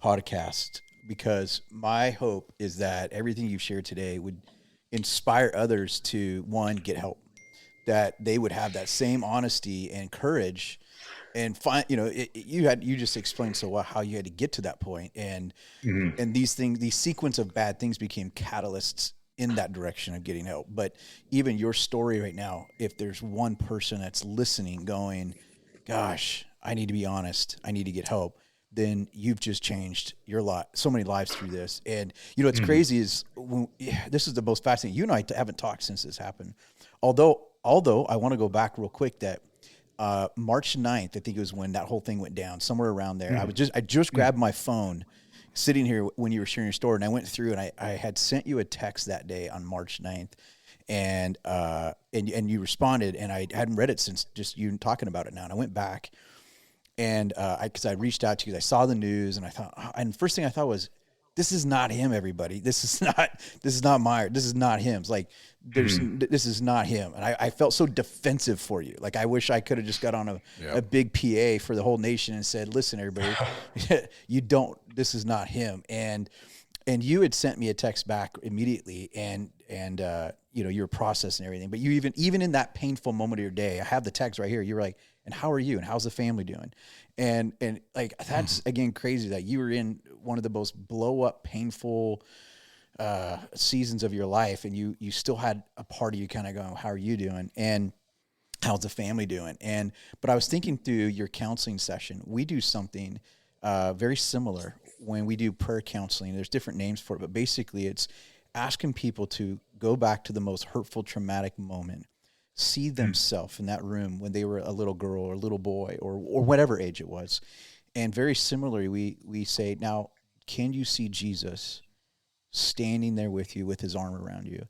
podcasts, because my hope is that everything you've shared today would inspire others to, one, get help, that they would have that same honesty and courage and find, you just explained so well how you had to get to that point. And these sequence of bad things became catalysts in that direction of getting help. But even your story right now, if there's one person that's listening going, gosh, I need to be honest, I need to get help, then you've just changed your life, so many lives through this. And what's crazy is this is the most fascinating. You and I haven't talked since this happened. Although I want to go back real quick, that March 9th, I think it was when that whole thing went down, somewhere around there. I just grabbed my phone sitting here when you were sharing your story, and I went through and I had sent you a text that day on March 9th, and you responded, and I hadn't read it since just you talking about it now. And I went back, and because I reached out to you, 'cause I saw the news, and I thought, and the first thing I thought was, this is not him, everybody. This is not Meyer. This is not him. It's like, this is not him. And I felt so defensive for you. Like, I wish I could have just got on a big PA for the whole nation and said, listen, everybody, this is not him. And you had sent me a text back immediately, and your process and everything. But you even in that painful moment of your day, I have the text right here. You were like, and how are you? And how's the family doing? And like, that's again crazy that you were in one of the most blow up, painful seasons of your life, and you still had a part of you kind of going, how are you doing? And how's the family doing? But I was thinking through your counseling session, we do something very similar when we do prayer counseling. There's different names for it, but basically it's asking people to go back to the most hurtful, traumatic moment, see themselves in that room when they were a little girl or a little boy or whatever age it was. And very similarly, we say, now, can you see Jesus standing there with you with his arm around you?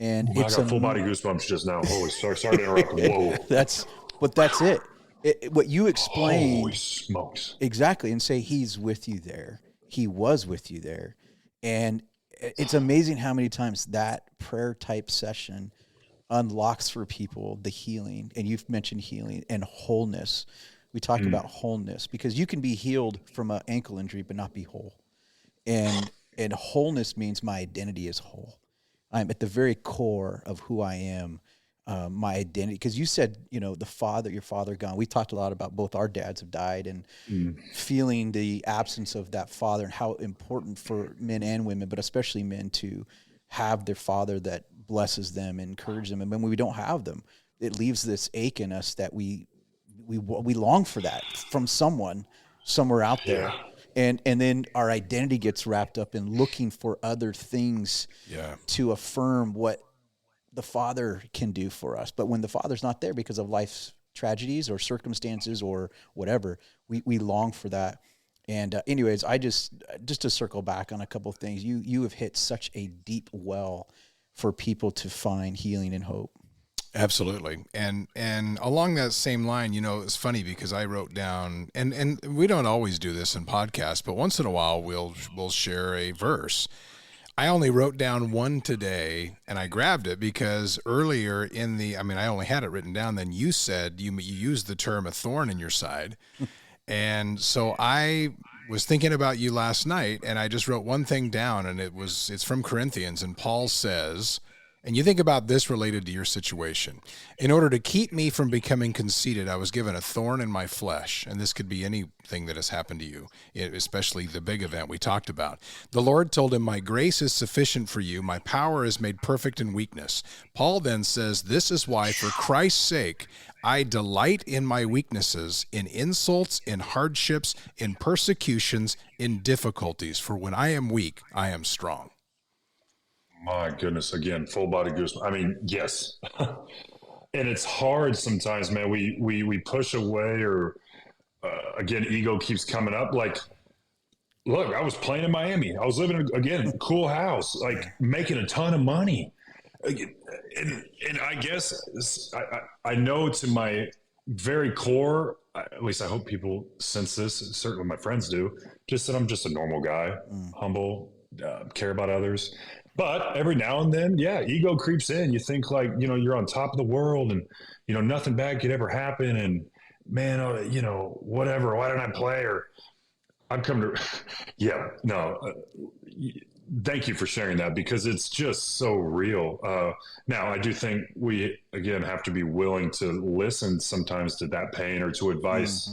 And I got full body goosebumps just now. Holy, sorry to interrupt. Whoa. That's it. What you explained. Holy smokes. Exactly. And say he's with you there. He was with you there. And it's amazing how many times that prayer type session unlocks for people the healing. And you've mentioned healing and wholeness. We talk about wholeness because you can be healed from an ankle injury, but not be whole. And wholeness means my identity is whole. I'm at the very core of who I am, my identity. Because you said, your father gone. We talked a lot about both our dads have died and feeling the absence of that father and how important for men and women, but especially men, to have their father that blesses them, encourages them. And when we don't have them, it leaves this ache in us that we long for that from someone somewhere out there. And then our identity gets wrapped up in looking for other things to affirm what the Father can do for us. But when the Father's not there because of life's tragedies or circumstances or whatever, we long for that. And anyways, I just to circle back on a couple of things, you have hit such a deep well for people to find healing and hope. Absolutely. And along that same line, it's funny because I wrote down, and we don't always do this in podcasts, but once in a while we'll share a verse. I only wrote down one today, and I grabbed it because earlier I only had it written down, then you said you used the term a thorn in your side. And so I was thinking about you last night, and I just wrote one thing down, and it's from Corinthians, and Paul says, and you think about this related to your situation. In order to keep me from becoming conceited, I was given a thorn in my flesh. And this could be anything that has happened to you, especially the big event we talked about. The Lord told him, my grace is sufficient for you. My power is made perfect in weakness. Paul then says, this is why, for Christ's sake, I delight in my weaknesses, in insults, in hardships, in persecutions, in difficulties. For when I am weak, I am strong. My goodness, again, full body goosebumps. I mean, yes. And it's hard sometimes, man. We push away or, again, ego keeps coming up. Like, look, I was playing in Miami. I was living, again, in a cool house, like making a ton of money. And I guess I know to my very core, at least I hope people sense this, certainly my friends do, just that I'm just a normal guy, humble, care about others. But every now and then, ego creeps in. You think like, you're on top of the world and, nothing bad could ever happen. And man, whatever, why didn't I play? Or I've come to, thank you for sharing that because it's just so real. Now, I do think we, again, have to be willing to listen sometimes to that pain or to advice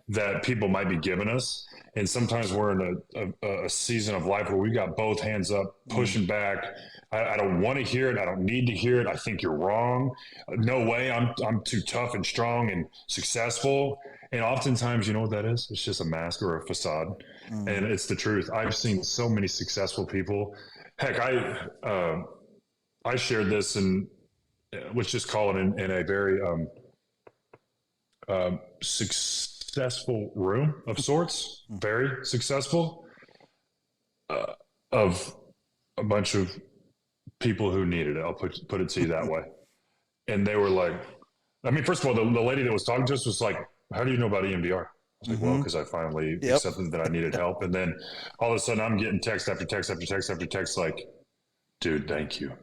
that people might be giving us. And sometimes we're in a season of life where we got both hands up, pushing back. I don't want to hear it. I don't need to hear it. I think you're wrong. No way. I'm too tough and strong and successful. And oftentimes, you know what that is? It's just a mask or a facade. And it's the truth. I've seen so many successful people. Heck, I shared this and let's just call it in a very successful room of sorts, very successful, of a bunch of people who needed it. I'll put it to you that way. And they were like, first of all, the lady that was talking to us was like, how do you know about EMDR? I was like, well, because I finally accepted that I needed help. And then all of a sudden I'm getting text after text after text after text like, dude, thank you.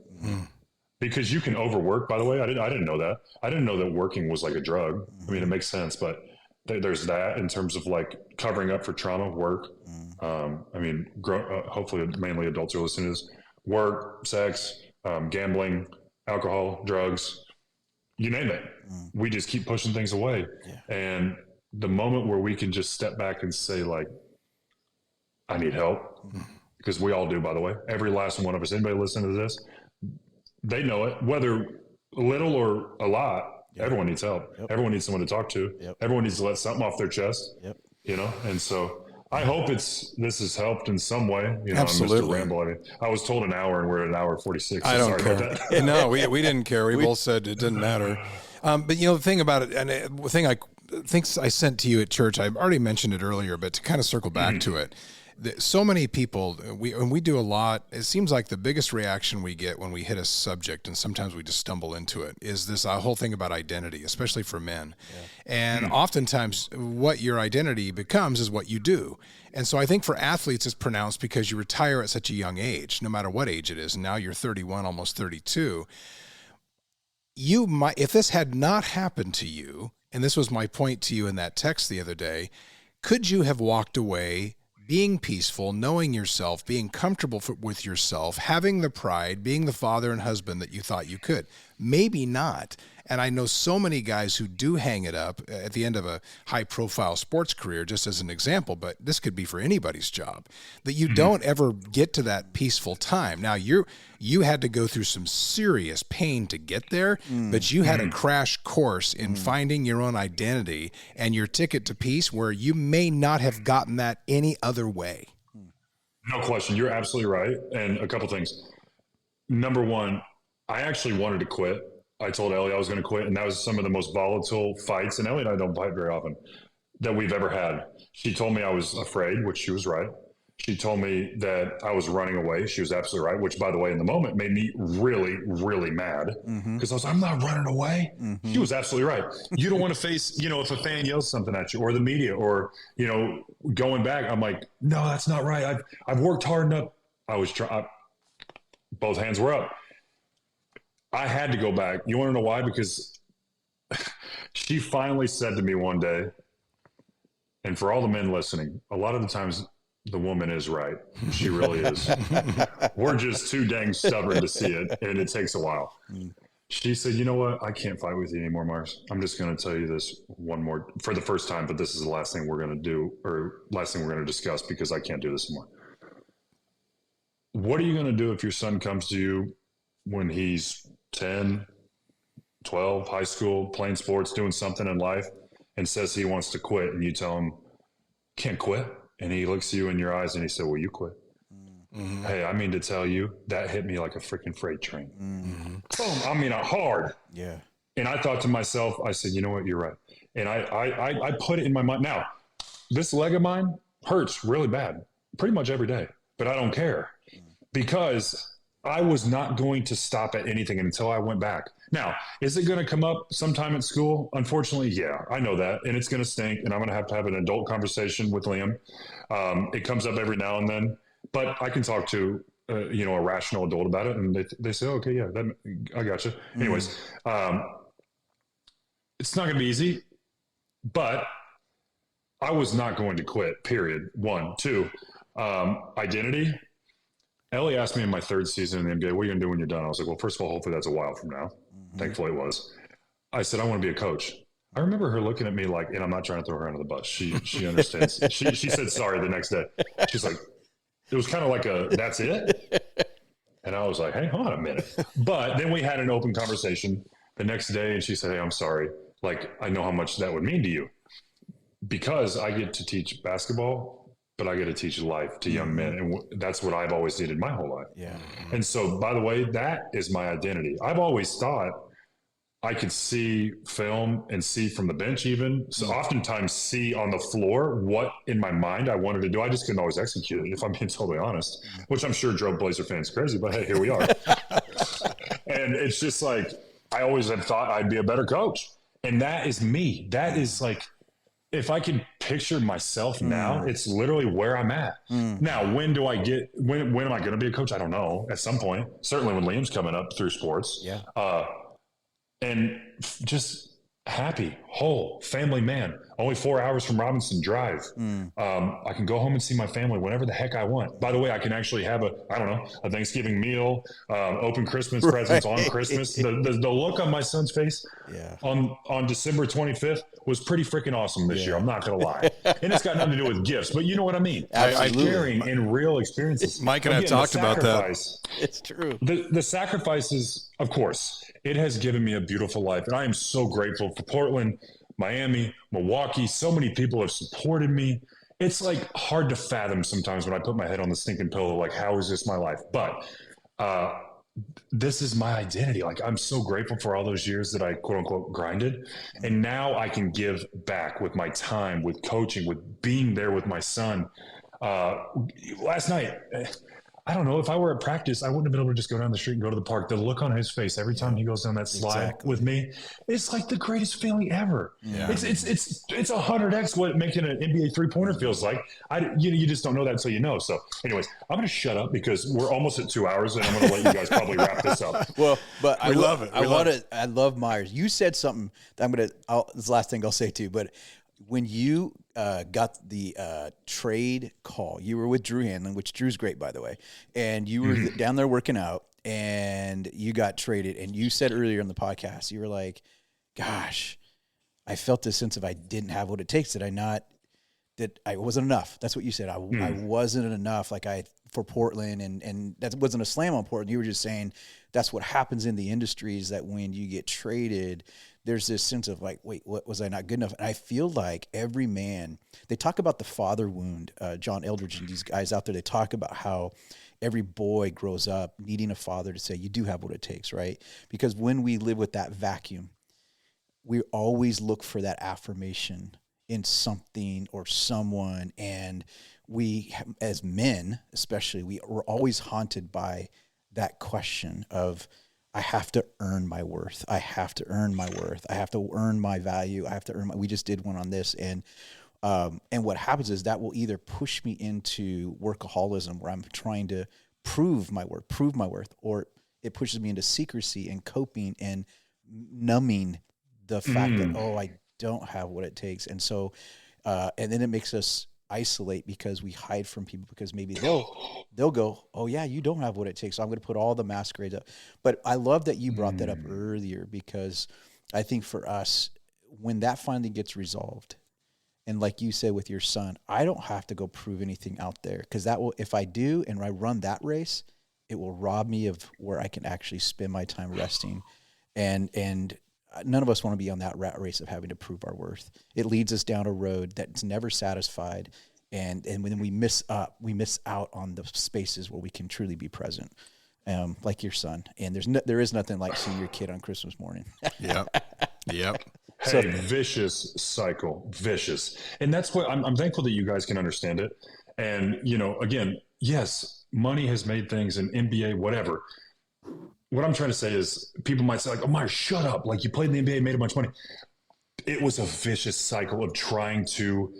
Because you can overwork, by the way. I didn't know that. I didn't know that working was like a drug. It makes sense, but there's that in terms of like covering up for trauma, work. Hopefully mainly adults are listening to this. Work, sex, gambling, alcohol, drugs, you name it. We just keep pushing things away. And the moment where we can just step back and say like, I need help, because we all do, by the way, every last one of us, anybody listening to this, they know it, whether little or a lot. Everyone needs help. Yep. Everyone needs someone to talk to. Yep. Everyone needs to let something off their chest. Yep. You know, and so I hope this has helped in some way. You know, Absolutely. Mr. Ramble. I mean, I was told an hour, and we're at an hour 46. So I don't sorry care. about that. No, we didn't care. We both said it didn't matter. But you know, the thing about it, and the thing I think I sent to you at church, I already mentioned it earlier, but to kind of circle back to it, so many people, we do a lot. It seems like the biggest reaction we get when we hit a subject, and sometimes we just stumble into it, is this whole thing about identity, especially for men. Yeah. And oftentimes what your identity becomes is what you do. And so I think for athletes, it's pronounced because you retire at such a young age, no matter what age it is. And now you're 31, almost 32. You might, if this had not happened to you, and this was my point to you in that text the other day, could you have walked away being peaceful, knowing yourself, being comfortable with yourself, having the pride, being the father and husband that you thought you could? Maybe not. And I know so many guys who do hang it up at the end of a high-profile sports career, just as an example, but this could be for anybody's job, that you don't ever get to that peaceful time. Now, you had to go through some serious pain to get there, but you had a crash course in finding your own identity and your ticket to peace where you may not have gotten that any other way. No question. You're absolutely right. And a couple things. Number one, I actually wanted to quit. I told Ellie I was going to quit, and that was some of the most volatile fights. And Ellie and I don't fight very often that we've ever had. She told me I was afraid, which she was right. She told me that I was running away. She was absolutely right, which, by the way, in the moment made me really, really mad because I was, I'm not running away. She was absolutely right. You don't want to face, you know, if a fan yells something at you or the media or, you know, going back, I'm like, no, that's not right. I've worked hard enough. I was trying. Both hands were up. I had to go back. You want to know why? Because she finally said to me one day, and for all the men listening, a lot of the times the woman is right. She really is. We're just too dang stubborn to see it, and it takes a while. She said, you know what? I can't fight with you anymore, Mars. I'm just going to tell you this one more for the first time, but this is the last thing we're going to do or last thing we're going to discuss because I can't do this anymore. What are you going to do if your son comes to you when he's 10, 12, high school, playing sports, doing something in life, and says he wants to quit, and you tell him, can't quit? And he looks you in your eyes and he said, well, you quit. Hey, I mean to tell you, that hit me like a freaking freight train. Boom. I mean, hard. Yeah. And I thought to myself, I said, you know what? You're right. And I put it in my mind. Now, this leg of mine hurts really bad, pretty much every day, but I don't care because I was not going to stop at anything until I went back. Now, is it going to come up sometime at school? Unfortunately, yeah, I know that. And it's going to stink. And I'm going to have an adult conversation with Liam. It comes up every now and then, but I can talk to, you know, a rational adult about it. And they say, okay, yeah, I gotcha. Anyways, it's not going to be easy, but I was not going to quit, period. 1, 2, identity. Ellie asked me in my third season in the NBA, what are you going to do when you're done? I was like, well, first of all, hopefully that's a while from now. Thankfully it was. I said, I want to be a coach. I remember her looking at me like, and I'm not trying to throw her under the bus. She understands. she said sorry the next day. She's like, it was kind of like that's it? And I was like, hang on a minute. But then we had an open conversation the next day, and she said, hey, I'm sorry. Like, I know how much that would mean to you because I get to teach basketball, but I get to teach life to young men. And that's what I've always needed my whole life. Yeah. And so, by the way, that is my identity. I've always thought I could see film and see from the bench even. So oftentimes see on the floor what in my mind I wanted to do. I just couldn't always execute it, if I'm being totally honest, which I'm sure drove Blazer fans crazy, but hey, here we are. And it's just like, I always have thought I'd be a better coach. And that is me. That is like, if I can picture myself now, it's literally where I'm at. Now, when am I going to be a coach? I don't know. At some point, certainly when Liam's coming up through sports. Yeah. And just happy, whole family man, only 4 hours from Robinson Drive. I can go home and see my family whenever the heck I want. By the way, I can actually have a Thanksgiving meal, open Christmas presents on Christmas. The look on my son's face on December 25th was pretty freaking awesome this year. I'm not going to lie. And it's got nothing to do with gifts, but you know what I mean? Sharing in real experiences. Mike and I talked about that. It's true. The sacrifices, of course, it has given me a beautiful life. And I am so grateful for Portland, Miami, Milwaukee. So many people have supported me. It's like hard to fathom sometimes when I put my head on the stinking pillow, like, how is this my life? But this is my identity. Like, I'm so grateful for all those years that I quote unquote grinded. And now I can give back with my time, with coaching, with being there with my son. Last night, I don't know, if I were at practice, I wouldn't have been able to just go down the street and go to the park. The look on his face every time he goes down that slide with me, it's like the greatest feeling ever. Yeah. It's 100x what making an NBA 3-pointer feels like. You just don't know that until you know. So anyways, I'm going to shut up because we're almost at 2 hours and I'm going to let you guys probably wrap this up. Well, but I love it. I love Meyers. You said something that this is the last thing I'll say too, but when you got the trade call, you were with Drew Hanlon, which Drew's great, by the way, and you were down there working out, and you got traded. And you said earlier in the podcast, you were like, "Gosh, I felt this sense of I didn't have what it takes. That I wasn't enough." That's what you said. I wasn't enough. Like for Portland, and that wasn't a slam on Portland. You were just saying that's what happens in the industry is that when you get traded, there's this sense of like, wait, what was I not good enough? And I feel like every man, they talk about the father wound, John Eldridge and these guys out there, they talk about how every boy grows up needing a father to say, you do have what it takes, right? Because when we live with that vacuum, we always look for that affirmation in something or someone. And we, as men, especially, we're always haunted by that question of, I have to earn my worth. I have to earn my worth. I have to earn my value. I have to earn we just did one on this. And what happens is that will either push me into workaholism where I'm trying to prove my worth, or it pushes me into secrecy and coping and numbing the fact that, I don't have what it takes. And so, and then it makes us isolate because we hide from people because maybe they'll go, oh yeah, you don't have what it takes. So I'm going to put all the masquerades up. But I love that you brought that up earlier, because I think for us, when that finally gets resolved, and like you said with your son, I don't have to go prove anything out there, because that will, if I do and I run that race, it will rob me of where I can actually spend my time resting. And none of us want to be on that rat race of having to prove our worth. It leads us down a road that's never satisfied. And when we miss out on the spaces where we can truly be present, like your son. And there is nothing like seeing your kid on Christmas morning. Yep. Hey, vicious cycle, vicious. And that's what I'm thankful that you guys can understand it. And, again, yes, money has made things in NBA, whatever. What I'm trying to say is people might say like, oh, Meyers, shut up. Like, you played in the NBA, made a bunch of money. It was a vicious cycle of trying to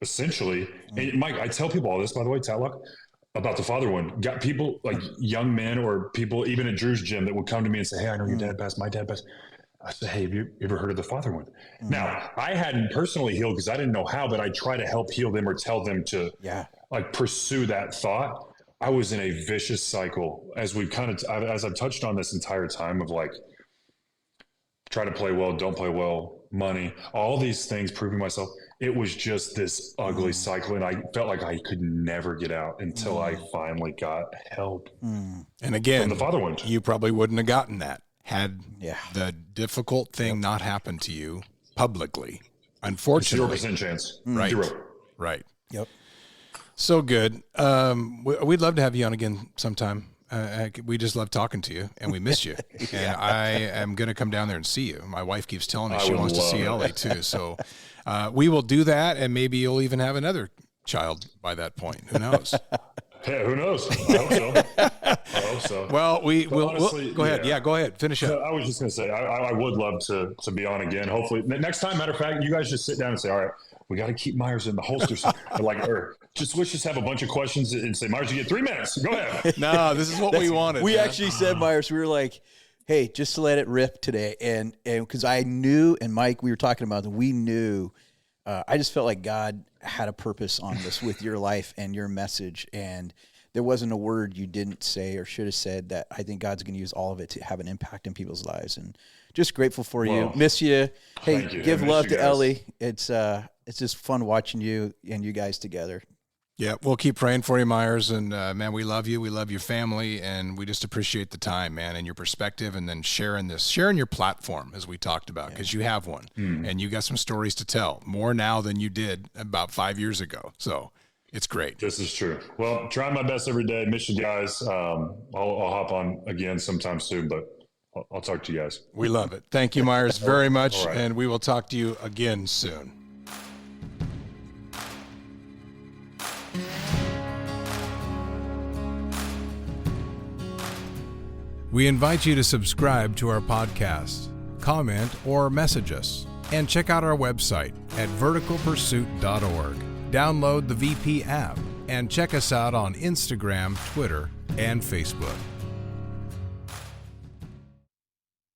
essentially, and Mike, I tell people all this, by the way, Tatlock, about the father one. Got people like young men or people even at Drew's gym that would come to me and say, hey, I know your dad passed, my dad passed. I said, hey, have you ever heard of the father one? Now, I hadn't personally healed because I didn't know how, but I try to help heal them or tell them to pursue that thought. I was in a vicious cycle as I've touched on this entire time of like, try to play well, don't play well, money, all these things, proving myself. It was just this ugly cycle. And I felt like I could never get out until I finally got help. And again, from the father one, you probably wouldn't have gotten that had the difficult thing not happened to you publicly. Unfortunately, 0% chance. Right. 0. Right. Yep. So good. We'd love to have you on again sometime. We just love talking to you, and we miss you. And I am going to come down there and see you. My wife keeps telling me she wants to see LA too. So we will do that, and maybe you'll even have another child by that point. Who knows? Yeah, who knows? I hope so. Well, we'll go ahead. Yeah, go ahead. Finish up. I was just going to say, I would love to be on again. Hopefully, next time. Matter of fact, you guys just sit down and say, all right, we got to keep Meyers in the holsters. Let's just have a bunch of questions and say, Meyers, you get 3 minutes. Go ahead. No, this is what we wanted. We actually said, Meyers, we were like, hey, just to let it rip today. And because I knew, and Mike, we were talking about that, we knew, I just felt like God had a purpose on this with your life and your message. And there wasn't a word you didn't say or should have said that I think God's going to use all of it to have an impact in people's lives. And just grateful for you. Miss you. Hey, give love to Ellie. It's just fun watching you and you guys together. Yeah, we'll keep praying for you, Meyers, and man, we love you. We love your family, and we just appreciate the time, man, and your perspective, and then sharing your platform, as we talked about, because you have one, and you got some stories to tell, more now than you did about 5 years ago. So it's great. This is true. Well, trying my best every day. Miss you guys. I'll hop on again sometime soon, but I'll talk to you guys. We love it. Thank you, Meyers, very much, right. And we will talk to you again soon. We invite you to subscribe to our podcast, comment, or message us, and check out our website at verticalpursuit.org. Download the VP app and check us out on Instagram, Twitter, and Facebook.